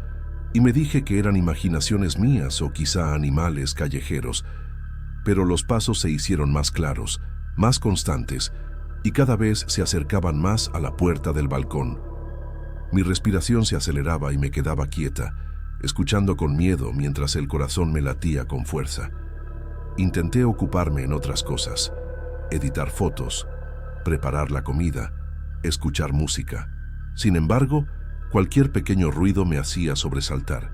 y me dije que eran imaginaciones mías o quizá animales callejeros, pero los pasos se hicieron más claros, más constantes, y cada vez se acercaban más a la puerta del balcón. Mi respiración se aceleraba y me quedaba quieta, escuchando con miedo mientras el corazón me latía con fuerza. Intenté ocuparme en otras cosas, editar fotos, preparar la comida, escuchar música. Sin embargo, cualquier pequeño ruido me hacía sobresaltar.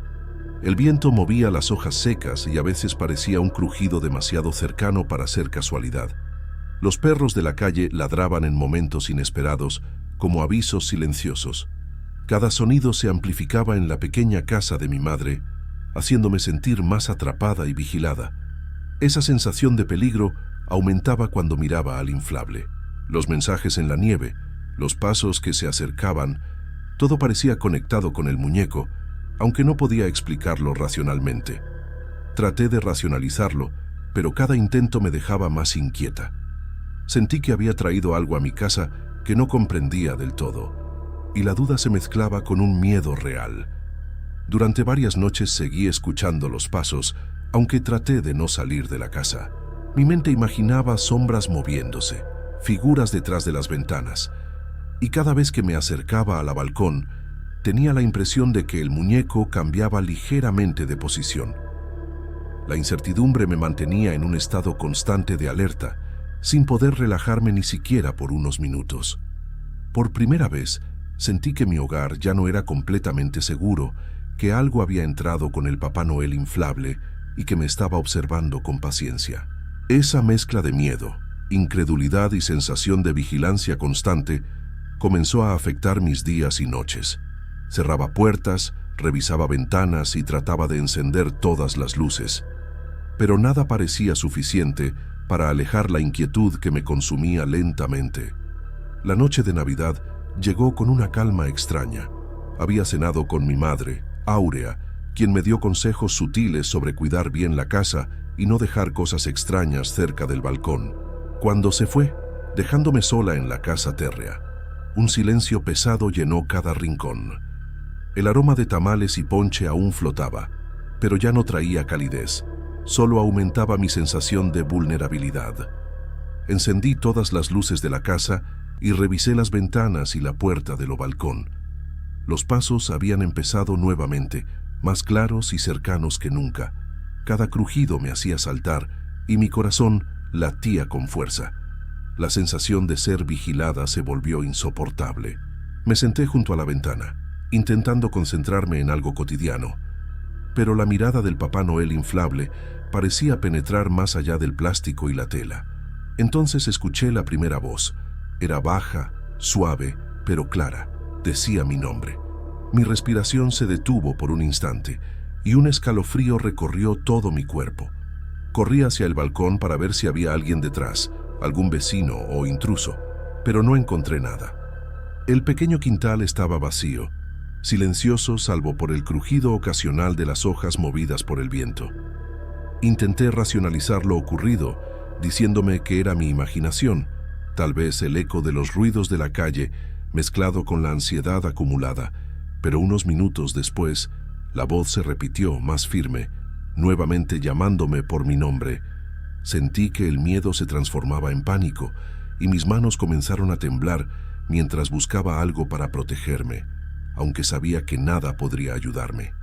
El viento movía las hojas secas y a veces parecía un crujido demasiado cercano para ser casualidad. Los perros de la calle ladraban en momentos inesperados, como avisos silenciosos. Cada sonido se amplificaba en la pequeña casa de mi madre, haciéndome sentir más atrapada y vigilada. Esa sensación de peligro aumentaba cuando miraba al inflable. Los mensajes en la nieve, los pasos que se acercaban, todo parecía conectado con el muñeco, aunque no podía explicarlo racionalmente. Traté de racionalizarlo, pero cada intento me dejaba más inquieta. Sentí que había traído algo a mi casa que no comprendía del todo, y la duda se mezclaba con un miedo real. Durante varias noches seguí escuchando los pasos, aunque traté de no salir de la casa. Mi mente imaginaba sombras moviéndose, figuras detrás de las ventanas, y cada vez que me acercaba a la balcón, tenía la impresión de que el muñeco cambiaba ligeramente de posición. La incertidumbre me mantenía en un estado constante de alerta, sin poder relajarme ni siquiera por unos minutos. Por primera vez, sentí que mi hogar ya no era completamente seguro, que algo había entrado con el Papá Noel inflable y que me estaba observando con paciencia. Esa mezcla de miedo, incredulidad y sensación de vigilancia constante comenzó a afectar mis días y noches. Cerraba puertas, revisaba ventanas y trataba de encender todas las luces. Pero nada parecía suficiente para alejar la inquietud que me consumía lentamente. La noche de Navidad llegó con una calma extraña. Había cenado con mi madre, Áurea, quien me dio consejos sutiles sobre cuidar bien la casa y no dejar cosas extrañas cerca del balcón. Cuando se fue, dejándome sola en la casa térrea, un silencio pesado llenó cada rincón. El aroma de tamales y ponche aún flotaba, pero ya no traía calidez, solo aumentaba mi sensación de vulnerabilidad. Encendí todas las luces de la casa y revisé las ventanas y la puerta del balcón. Los pasos habían empezado nuevamente, más claros y cercanos que nunca. Cada crujido me hacía saltar y mi corazón latía con fuerza. La sensación de ser vigilada se volvió insoportable. Me senté junto a la ventana, intentando concentrarme en algo cotidiano. Pero la mirada del Papá Noel inflable parecía penetrar más allá del plástico y la tela. Entonces escuché la primera voz. Era baja, suave, pero clara. Decía mi nombre. Mi respiración se detuvo por un instante y un escalofrío recorrió todo mi cuerpo. Corrí hacia el balcón para ver si había alguien detrás, algún vecino o intruso, pero no encontré nada. El pequeño quintal estaba vacío, silencioso salvo por el crujido ocasional de las hojas movidas por el viento. Intenté racionalizar lo ocurrido, diciéndome que era mi imaginación, tal vez el eco de los ruidos de la calle mezclado con la ansiedad acumulada, pero unos minutos después, la voz se repitió más firme, nuevamente llamándome por mi nombre. Sentí que el miedo se transformaba en pánico y mis manos comenzaron a temblar mientras buscaba algo para protegerme, aunque sabía que nada podría ayudarme.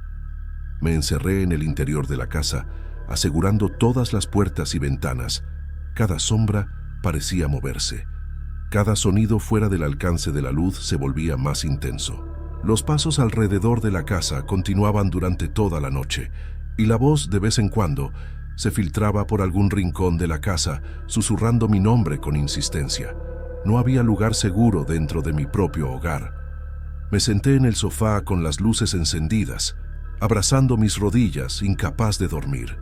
Me encerré en el interior de la casa, asegurando todas las puertas y ventanas. Cada sombra parecía moverse. Cada sonido fuera del alcance de la luz se volvía más intenso. Los pasos alrededor de la casa continuaban durante toda la noche, y la voz de vez en cuando se filtraba por algún rincón de la casa, susurrando mi nombre con insistencia. No había lugar seguro dentro de mi propio hogar. Me senté en el sofá con las luces encendidas, abrazando mis rodillas, incapaz de dormir.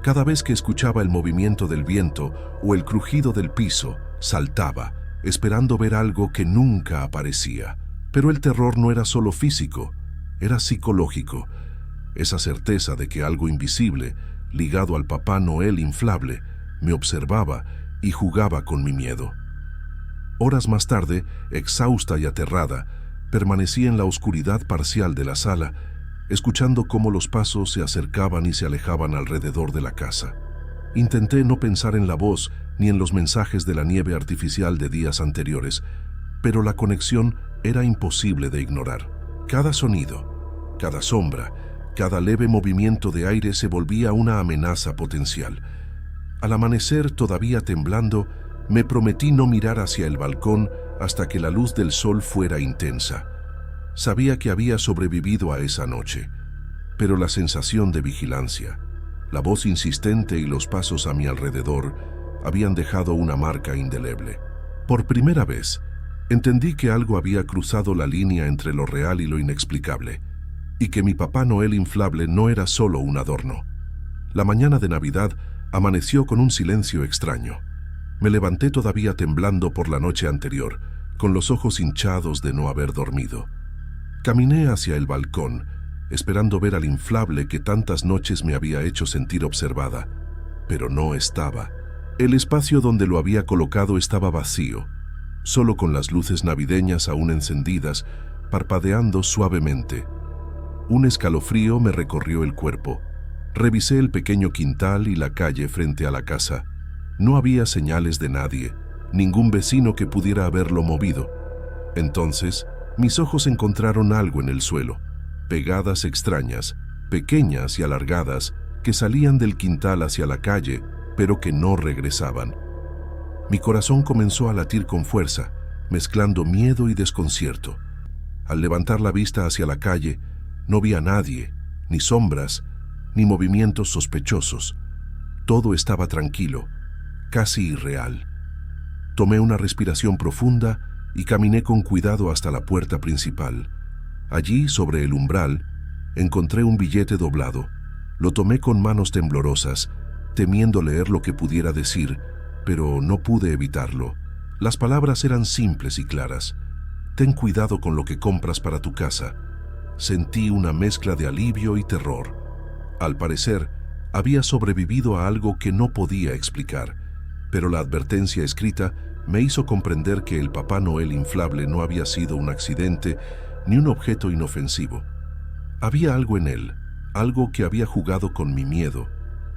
Cada vez que escuchaba el movimiento del viento o el crujido del piso, saltaba, esperando ver algo que nunca aparecía. Pero el terror no era solo físico, era psicológico. Esa certeza de que algo invisible, ligado al Papá Noel inflable, me observaba y jugaba con mi miedo. Horas más tarde, exhausta y aterrada, permanecí en la oscuridad parcial de la sala, escuchando cómo los pasos se acercaban y se alejaban alrededor de la casa. Intenté no pensar en la voz ni en los mensajes de la nieve artificial de días anteriores, pero la conexión era imposible de ignorar. Cada sonido, cada sombra, cada leve movimiento de aire se volvía una amenaza potencial. Al amanecer, todavía temblando, me prometí no mirar hacia el balcón hasta que la luz del sol fuera intensa. Sabía que había sobrevivido a esa noche, pero la sensación de vigilancia, la voz insistente y los pasos a mi alrededor habían dejado una marca indeleble. Por primera vez, entendí que algo había cruzado la línea entre lo real y lo inexplicable, y que mi Papá Noel inflable no era solo un adorno. La mañana de Navidad amaneció con un silencio extraño. Me levanté todavía temblando por la noche anterior, con los ojos hinchados de no haber dormido. Caminé hacia el balcón, esperando ver al inflable que tantas noches me había hecho sentir observada, pero no estaba. El espacio donde lo había colocado estaba vacío, solo con las luces navideñas aún encendidas, parpadeando suavemente. Un escalofrío me recorrió el cuerpo. Revisé el pequeño quintal y la calle frente a la casa. No había señales de nadie, ningún vecino que pudiera haberlo movido. Entonces, mis ojos encontraron algo en el suelo, pegadas extrañas, pequeñas y alargadas, que salían del quintal hacia la calle, pero que no regresaban. Mi corazón comenzó a latir con fuerza, mezclando miedo y desconcierto. Al levantar la vista hacia la calle, no vi a nadie, ni sombras, ni movimientos sospechosos. Todo estaba tranquilo, casi irreal. Tomé una respiración profunda y caminé con cuidado hasta la puerta principal. Allí, sobre el umbral, encontré un billete doblado. Lo tomé con manos temblorosas, temiendo leer lo que pudiera decir, pero no pude evitarlo. Las palabras eran simples y claras. Ten cuidado con lo que compras para tu casa. Sentí una mezcla de alivio y terror. Al parecer, había sobrevivido a algo que no podía explicar, pero la advertencia escrita me hizo comprender que el Papá Noel inflable no había sido un accidente ni un objeto inofensivo. Había algo en él, algo que había jugado con mi miedo,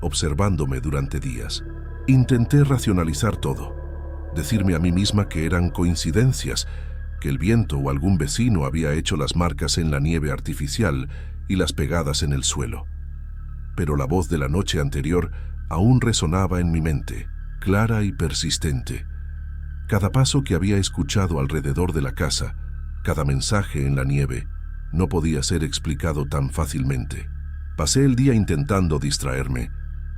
observándome durante días. Intenté racionalizar todo, decirme a mí misma que eran coincidencias, que el viento o algún vecino había hecho las marcas en la nieve artificial y las pegadas en el suelo. Pero la voz de la noche anterior aún resonaba en mi mente, clara y persistente. Cada paso que había escuchado alrededor de la casa, cada mensaje en la nieve, no podía ser explicado tan fácilmente. Pasé el día intentando distraerme,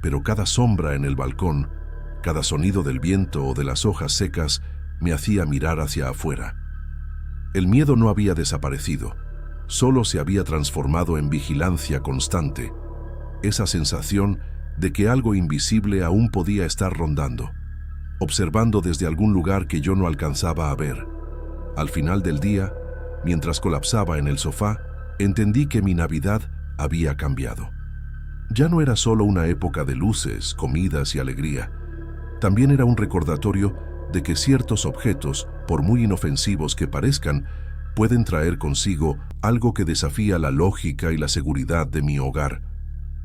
pero cada sombra en el balcón, cada sonido del viento o de las hojas secas me hacía mirar hacia afuera. El miedo no había desaparecido, solo se había transformado en vigilancia constante, esa sensación de que algo invisible aún podía estar rondando, observando desde algún lugar que yo no alcanzaba a ver. Al final del día, mientras colapsaba en el sofá, entendí que mi Navidad había cambiado. Ya no era solo una época de luces, comidas y alegría. También era un recordatorio de que ciertos objetos, por muy inofensivos que parezcan, pueden traer consigo algo que desafía la lógica y la seguridad de mi hogar.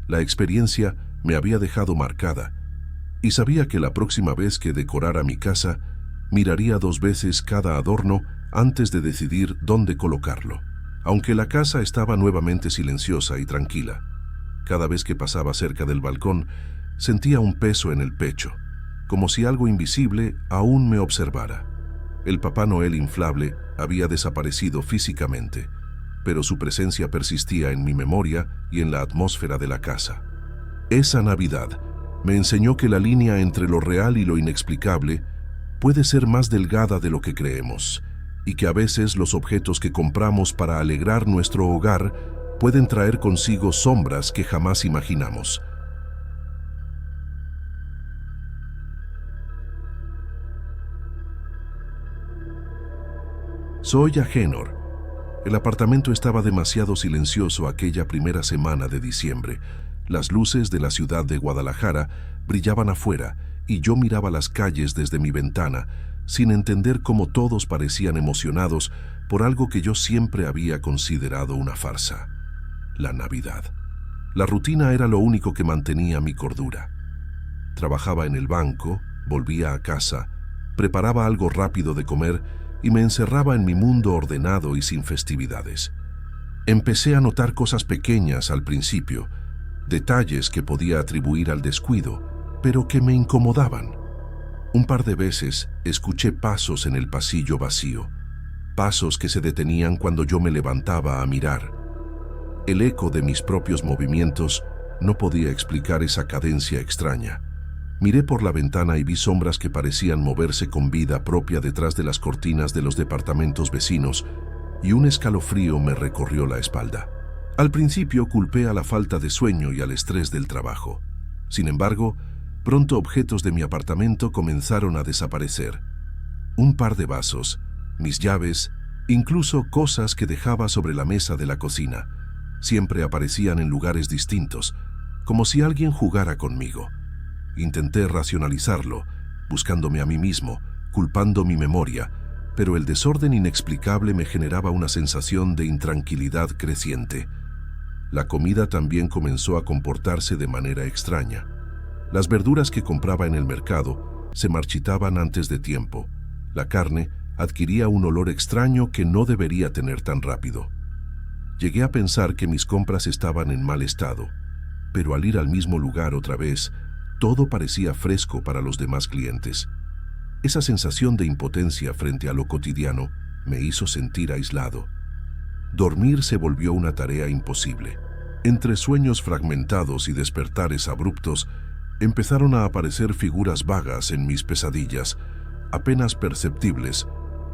La experiencia me había dejado marcada, y sabía que la próxima vez que decorara mi casa, miraría 2 veces cada adorno antes de decidir dónde colocarlo. Aunque la casa estaba nuevamente silenciosa y tranquila, cada vez que pasaba cerca del balcón, sentía un peso en el pecho, como si algo invisible aún me observara. El Papá Noel inflable había desaparecido físicamente, pero su presencia persistía en mi memoria y en la atmósfera de la casa. Esa Navidad me enseñó que la línea entre lo real y lo inexplicable puede ser más delgada de lo que creemos, y que a veces los objetos que compramos para alegrar nuestro hogar pueden traer consigo sombras que jamás imaginamos. Soy Agenor. El apartamento estaba demasiado silencioso aquella primera semana de diciembre. Las luces de la ciudad de Guadalajara brillaban afuera y yo miraba las calles desde mi ventana, sin entender cómo todos parecían emocionados por algo que yo siempre había considerado una farsa: la Navidad. La rutina era lo único que mantenía mi cordura. Trabajaba en el banco, volvía a casa, preparaba algo rápido de comer y me encerraba en mi mundo ordenado y sin festividades. Empecé a notar cosas pequeñas al principio, detalles que podía atribuir al descuido, pero que me incomodaban. Un par de veces escuché pasos en el pasillo vacío, pasos que se detenían cuando yo me levantaba a mirar. El eco de mis propios movimientos no podía explicar esa cadencia extraña. Miré por la ventana y vi sombras que parecían moverse con vida propia detrás de las cortinas de los departamentos vecinos, y un escalofrío me recorrió la espalda. Al principio culpé a la falta de sueño y al estrés del trabajo. Sin embargo, pronto objetos de mi apartamento comenzaron a desaparecer. Un par de vasos, mis llaves, incluso cosas que dejaba sobre la mesa de la cocina, siempre aparecían en lugares distintos, como si alguien jugara conmigo. Intenté racionalizarlo, buscándome a mí mismo, culpando mi memoria, pero el desorden inexplicable me generaba una sensación de intranquilidad creciente. La comida también comenzó a comportarse de manera extraña. Las verduras que compraba en el mercado se marchitaban antes de tiempo. La carne adquiría un olor extraño que no debería tener tan rápido. Llegué a pensar que mis compras estaban en mal estado, pero al ir al mismo lugar otra vez, todo parecía fresco para los demás clientes. Esa sensación de impotencia frente a lo cotidiano me hizo sentir aislado. Dormir se volvió una tarea imposible. Entre sueños fragmentados y despertares abruptos, empezaron a aparecer figuras vagas en mis pesadillas, apenas perceptibles,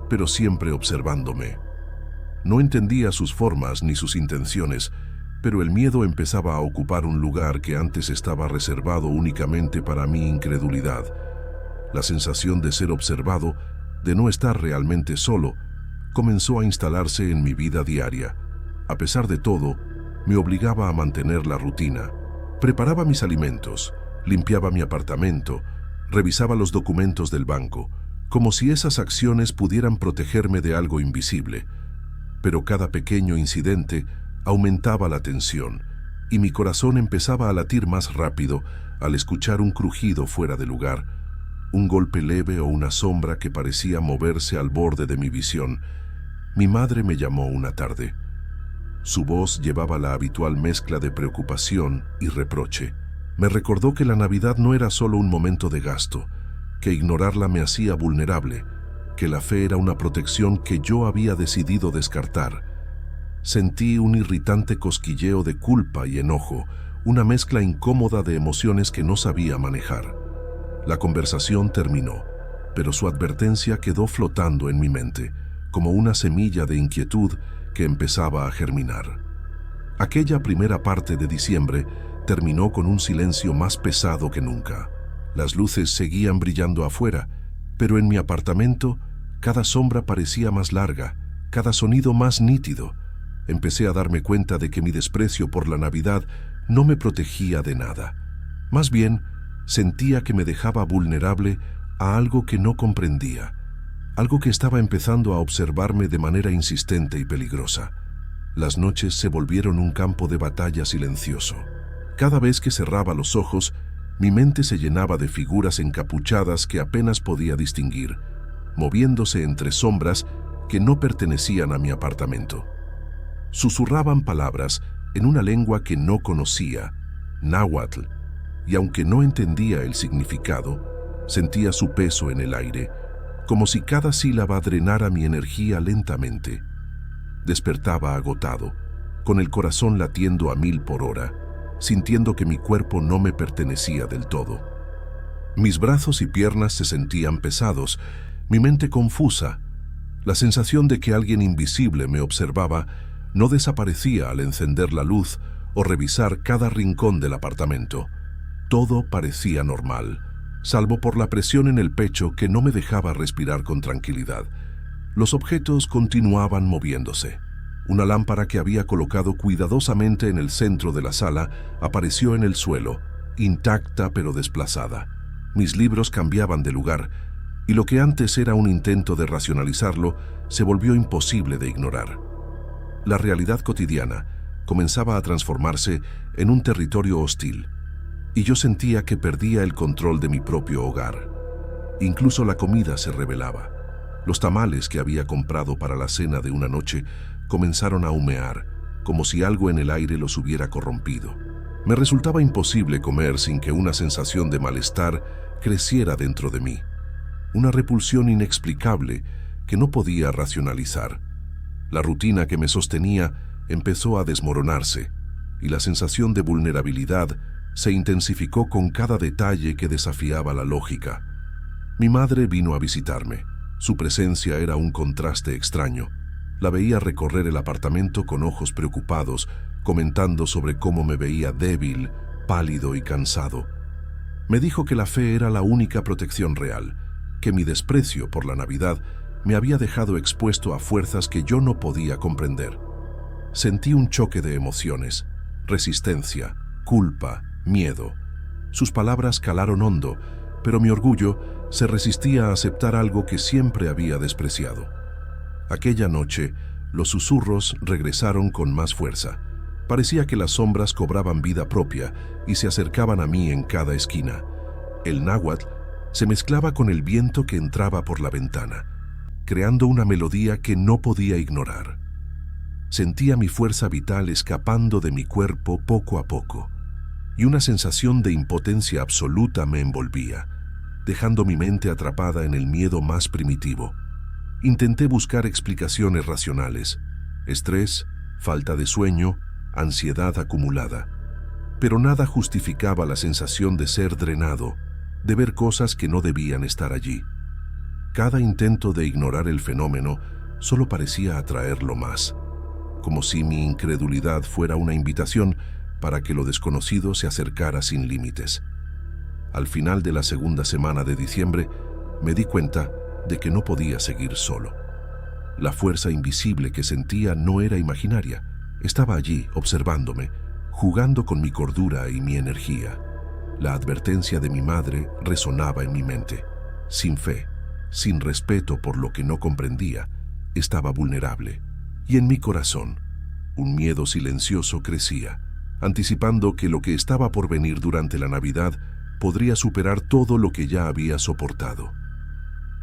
pero siempre observándome. No entendía sus formas ni sus intenciones, pero el miedo empezaba a ocupar un lugar que antes estaba reservado únicamente para mi incredulidad. La sensación de ser observado, de no estar realmente solo, comenzó a instalarse en mi vida diaria. A pesar de todo, me obligaba a mantener la rutina. Preparaba mis alimentos, limpiaba mi apartamento, revisaba los documentos del banco, como si esas acciones pudieran protegerme de algo invisible. Pero cada pequeño incidente aumentaba la tensión, y mi corazón empezaba a latir más rápido al escuchar un crujido fuera de lugar, un golpe leve o una sombra que parecía moverse al borde de mi visión. Mi madre me llamó una tarde. Su voz llevaba la habitual mezcla de preocupación y reproche. Me recordó que la Navidad no era solo un momento de gasto, que ignorarla me hacía vulnerable, que la fe era una protección que yo había decidido descartar. Sentí un irritante cosquilleo de culpa y enojo, una mezcla incómoda de emociones que no sabía manejar. La conversación terminó, pero su advertencia quedó flotando en mi mente, como una semilla de inquietud que empezaba a germinar. Aquella primera parte de diciembre terminó con un silencio más pesado que nunca. Las luces seguían brillando afuera, pero en mi apartamento cada sombra parecía más larga, cada sonido más nítido. Empecé a darme cuenta de que mi desprecio por la Navidad no me protegía de nada. Más bien, sentía que me dejaba vulnerable a algo que no comprendía, algo que estaba empezando a observarme de manera insistente y peligrosa. Las noches se volvieron un campo de batalla silencioso. Cada vez que cerraba los ojos, mi mente se llenaba de figuras encapuchadas que apenas podía distinguir, moviéndose entre sombras que no pertenecían a mi apartamento. Susurraban palabras en una lengua que no conocía, náhuatl, y aunque no entendía el significado, sentía su peso en el aire, como si cada sílaba drenara mi energía lentamente. Despertaba agotado, con el corazón latiendo a 1000 por hora, sintiendo que mi cuerpo no me pertenecía del todo. Mis brazos y piernas se sentían pesados, mi mente confusa. La sensación de que alguien invisible me observaba no desaparecía al encender la luz o revisar cada rincón del apartamento. Todo parecía normal, salvo por la presión en el pecho que no me dejaba respirar con tranquilidad. Los objetos continuaban moviéndose. Una lámpara que había colocado cuidadosamente en el centro de la sala apareció en el suelo, intacta pero desplazada. Mis libros cambiaban de lugar, y lo que antes era un intento de racionalizarlo se volvió imposible de ignorar. La realidad cotidiana comenzaba a transformarse en un territorio hostil, y yo sentía que perdía el control de mi propio hogar. Incluso la comida se rebelaba. Los tamales que había comprado para la cena de una noche comenzaron a humear, como si algo en el aire los hubiera corrompido. Me resultaba imposible comer sin que una sensación de malestar creciera dentro de mí. Una repulsión inexplicable que no podía racionalizar. La rutina que me sostenía empezó a desmoronarse, y la sensación de vulnerabilidad se intensificó con cada detalle que desafiaba la lógica. Mi madre vino a visitarme. Su presencia era un contraste extraño. La veía recorrer el apartamento con ojos preocupados, comentando sobre cómo me veía débil, pálido y cansado. Me dijo que la fe era la única protección real, que mi desprecio por la Navidad me había dejado expuesto a fuerzas que yo no podía comprender. Sentí un choque de emociones, resistencia, culpa, miedo. Sus palabras calaron hondo, pero mi orgullo se resistía a aceptar algo que siempre había despreciado. Aquella noche, los susurros regresaron con más fuerza. Parecía que las sombras cobraban vida propia y se acercaban a mí en cada esquina. El náhuatl se mezclaba con el viento que entraba por la ventana, creando una melodía que no podía ignorar. Sentía mi fuerza vital escapando de mi cuerpo poco a poco, y una sensación de impotencia absoluta me envolvía, dejando mi mente atrapada en el miedo más primitivo. Intenté buscar explicaciones racionales: estrés, falta de sueño, ansiedad acumulada. Pero nada justificaba la sensación de ser drenado, de ver cosas que no debían estar allí. Cada intento de ignorar el fenómeno solo parecía atraerlo más, como si mi incredulidad fuera una invitación para que lo desconocido se acercara sin límites. Al final de la segunda semana de diciembre, me di cuenta de que no podía seguir solo. La fuerza invisible que sentía no era imaginaria, estaba allí, observándome, jugando con mi cordura y mi energía. La advertencia de mi madre resonaba en mi mente. Sin fe, sin respeto por lo que no comprendía, estaba vulnerable. Y en mi corazón, un miedo silencioso crecía, anticipando que lo que estaba por venir durante la Navidad podría superar todo lo que ya había soportado.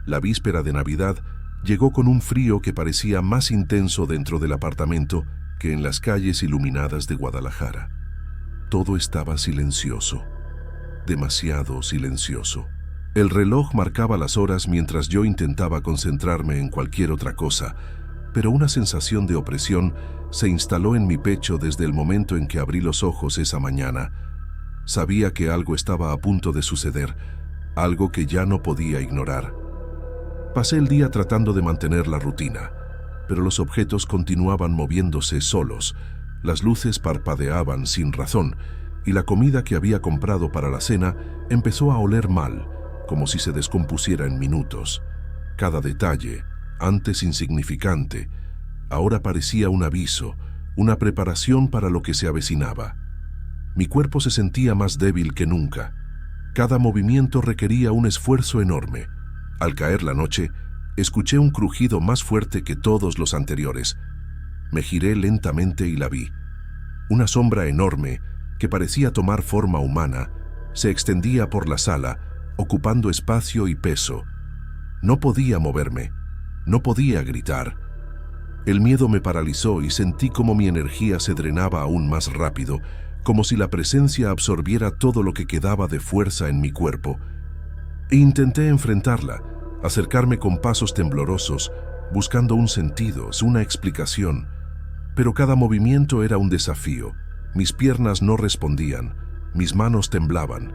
La víspera de Navidad llegó con un frío que parecía más intenso dentro del apartamento que en las calles iluminadas de Guadalajara. Todo estaba silencioso, demasiado silencioso. El reloj marcaba las horas mientras yo intentaba concentrarme en cualquier otra cosa, pero una sensación de opresión se instaló en mi pecho desde el momento en que abrí los ojos esa mañana. Sabía que algo estaba a punto de suceder, algo que ya no podía ignorar. Pasé el día tratando de mantener la rutina, pero los objetos continuaban moviéndose solos, las luces parpadeaban sin razón, y la comida que había comprado para la cena empezó a oler mal, como si se descompusiera en minutos. Cada detalle, antes insignificante, ahora parecía un aviso, una preparación para lo que se avecinaba. Mi cuerpo se sentía más débil que nunca. Cada movimiento requería un esfuerzo enorme. Al caer la noche, escuché un crujido más fuerte que todos los anteriores. Me giré lentamente y la vi. Una sombra enorme, que parecía tomar forma humana, se extendía por la sala, ocupando espacio y peso. No podía moverme, no podía gritar. El miedo me paralizó y sentí como mi energía se drenaba aún más rápido, como si la presencia absorbiera todo lo que quedaba de fuerza en mi cuerpo. Intenté enfrentarla, acercarme con pasos temblorosos, buscando un sentido, una explicación. Pero cada movimiento era un desafío. Mis piernas no respondían, mis manos temblaban.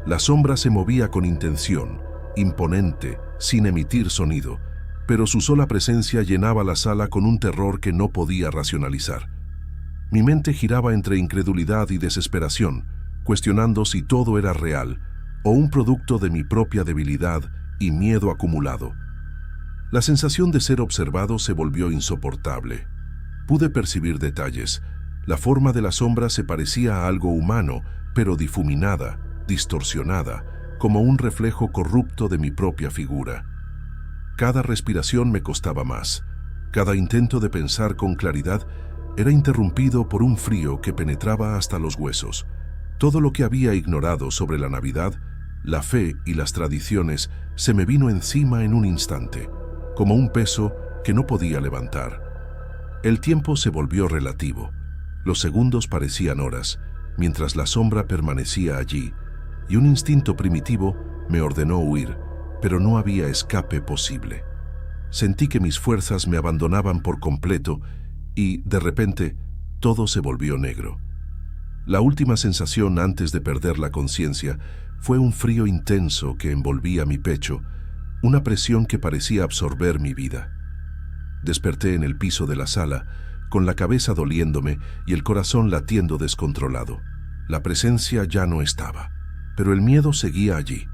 La sombra se movía con intención, imponente, sin emitir sonido, pero su sola presencia llenaba la sala con un terror que no podía racionalizar. Mi mente giraba entre incredulidad y desesperación, cuestionando si todo era real o un producto de mi propia debilidad y miedo acumulado. La sensación de ser observado se volvió insoportable. Pude percibir detalles. La forma de la sombra se parecía a algo humano, pero difuminada, distorsionada, como un reflejo corrupto de mi propia figura. Cada respiración me costaba más. Cada intento de pensar con claridad era interrumpido por un frío que penetraba hasta los huesos. Todo lo que había ignorado sobre la Navidad, la fe y las tradiciones se me vino encima en un instante, como un peso que no podía levantar. El tiempo se volvió relativo. Los segundos parecían horas, mientras la sombra permanecía allí, y un instinto primitivo me ordenó huir, pero no había escape posible. Sentí que mis fuerzas me abandonaban por completo y, de repente, todo se volvió negro. La última sensación antes de perder la conciencia fue un frío intenso que envolvía mi pecho, una presión que parecía absorber mi vida. Desperté en el piso de la sala, con la cabeza doliéndome y el corazón latiendo descontrolado. La presencia ya no estaba, pero el miedo seguía allí,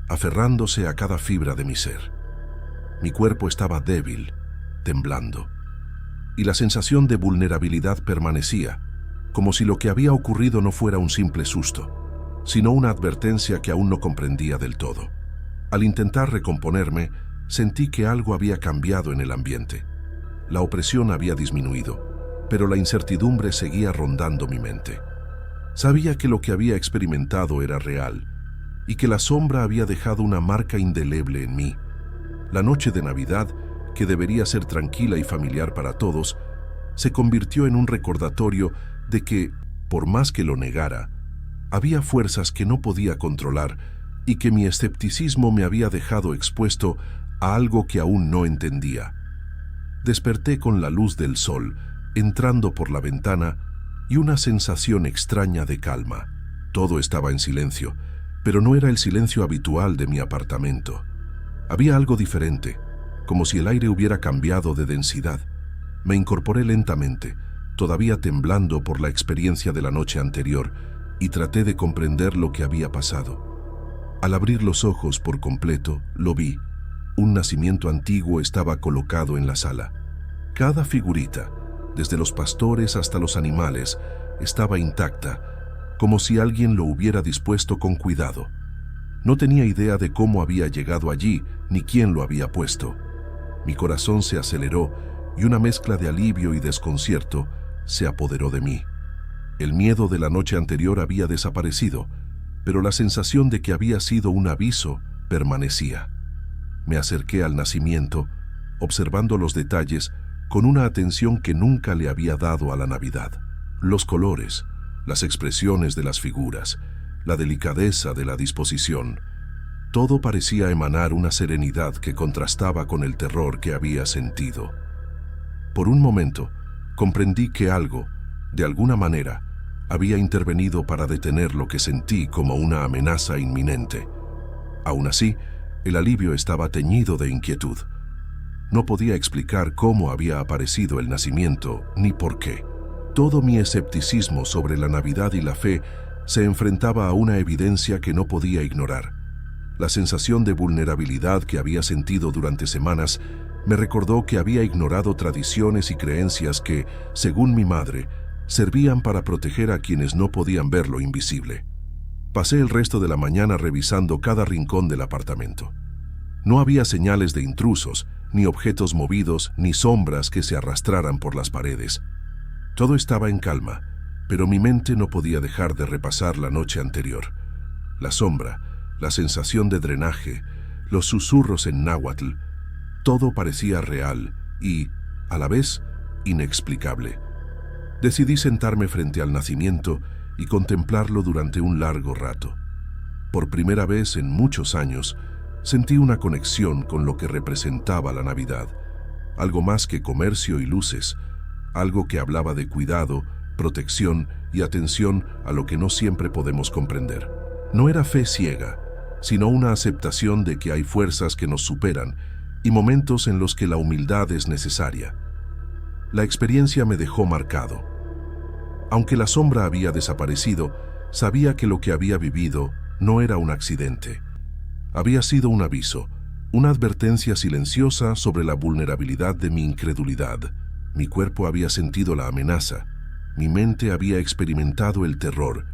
aferrándose a cada fibra de mi ser. Mi cuerpo estaba débil, temblando, y la sensación de vulnerabilidad permanecía, como si lo que había ocurrido no fuera un simple susto, sino una advertencia que aún no comprendía del todo. Al intentar recomponerme, sentí que algo había cambiado en el ambiente. La opresión había disminuido, pero la incertidumbre seguía rondando mi mente. Sabía que lo que había experimentado era real, y que la sombra había dejado una marca indeleble en mí. La noche de Navidad, que debería ser tranquila y familiar para todos, se convirtió en un recordatorio de que, por más que lo negara, había fuerzas que no podía controlar y que mi escepticismo me había dejado expuesto a algo que aún no entendía. Desperté con la luz del sol, entrando por la ventana, y una sensación extraña de calma. Todo estaba en silencio, pero no era el silencio habitual de mi apartamento. Había algo diferente, como si el aire hubiera cambiado de densidad. Me incorporé lentamente, todavía temblando por la experiencia de la noche anterior, y traté de comprender lo que había pasado. Al abrir los ojos por completo, lo vi. Un nacimiento antiguo estaba colocado en la sala. Cada figurita, desde los pastores hasta los animales, estaba intacta, como si alguien lo hubiera dispuesto con cuidado. No tenía idea de cómo había llegado allí, ni quién lo había puesto. Mi corazón se aceleró y una mezcla de alivio y desconcierto se apoderó de mí. El miedo de la noche anterior había desaparecido, pero la sensación de que había sido un aviso permanecía. Me acerqué al nacimiento, observando los detalles con una atención que nunca le había dado a la Navidad. Los colores, las expresiones de las figuras, la delicadeza de la disposición. Todo parecía emanar una serenidad que contrastaba con el terror que había sentido. Por un momento, comprendí que algo, de alguna manera, había intervenido para detener lo que sentí como una amenaza inminente. Aún así, el alivio estaba teñido de inquietud. No podía explicar cómo había aparecido el nacimiento, ni por qué. Todo mi escepticismo sobre la Navidad y la fe se enfrentaba a una evidencia que no podía ignorar. La sensación de vulnerabilidad que había sentido durante semanas me recordó que había ignorado tradiciones y creencias que, según mi madre, servían para proteger a quienes no podían ver lo invisible. Pasé el resto de la mañana revisando cada rincón del apartamento. No había señales de intrusos, ni objetos movidos, ni sombras que se arrastraran por las paredes. Todo estaba en calma, pero mi mente no podía dejar de repasar la noche anterior. La sombra, la sensación de drenaje, los susurros en náhuatl, todo parecía real y, a la vez, inexplicable. Decidí sentarme frente al nacimiento y contemplarlo durante un largo rato. Por primera vez en muchos años, sentí una conexión con lo que representaba la Navidad, algo más que comercio y luces, algo que hablaba de cuidado, protección y atención a lo que no siempre podemos comprender. No era fe ciega, sino una aceptación de que hay fuerzas que nos superan y momentos en los que la humildad es necesaria. La experiencia me dejó marcado. Aunque la sombra había desaparecido, sabía que lo que había vivido no era un accidente. Había sido un aviso, Una advertencia silenciosa sobre la vulnerabilidad de mi incredulidad. Mi cuerpo había sentido la amenaza, mi mente había experimentado el terror,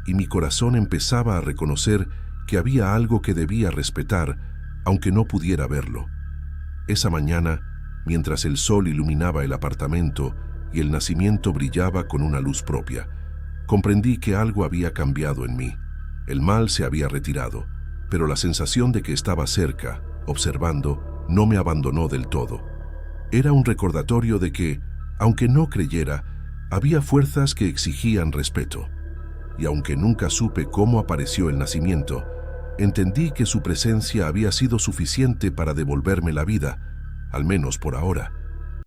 y mi corazón empezaba a reconocer que había algo que debía respetar, aunque no pudiera verlo. Esa mañana, mientras el sol iluminaba el apartamento y el nacimiento brillaba con una luz propia, comprendí que algo había cambiado en mí. El mal se había retirado, pero la sensación de que estaba cerca, observando, no me abandonó del todo. Era un recordatorio de que, aunque no creyera, había fuerzas que exigían respeto. Y aunque nunca supe cómo apareció el nacimiento, entendí que su presencia había sido suficiente para devolverme la vida, al menos por ahora.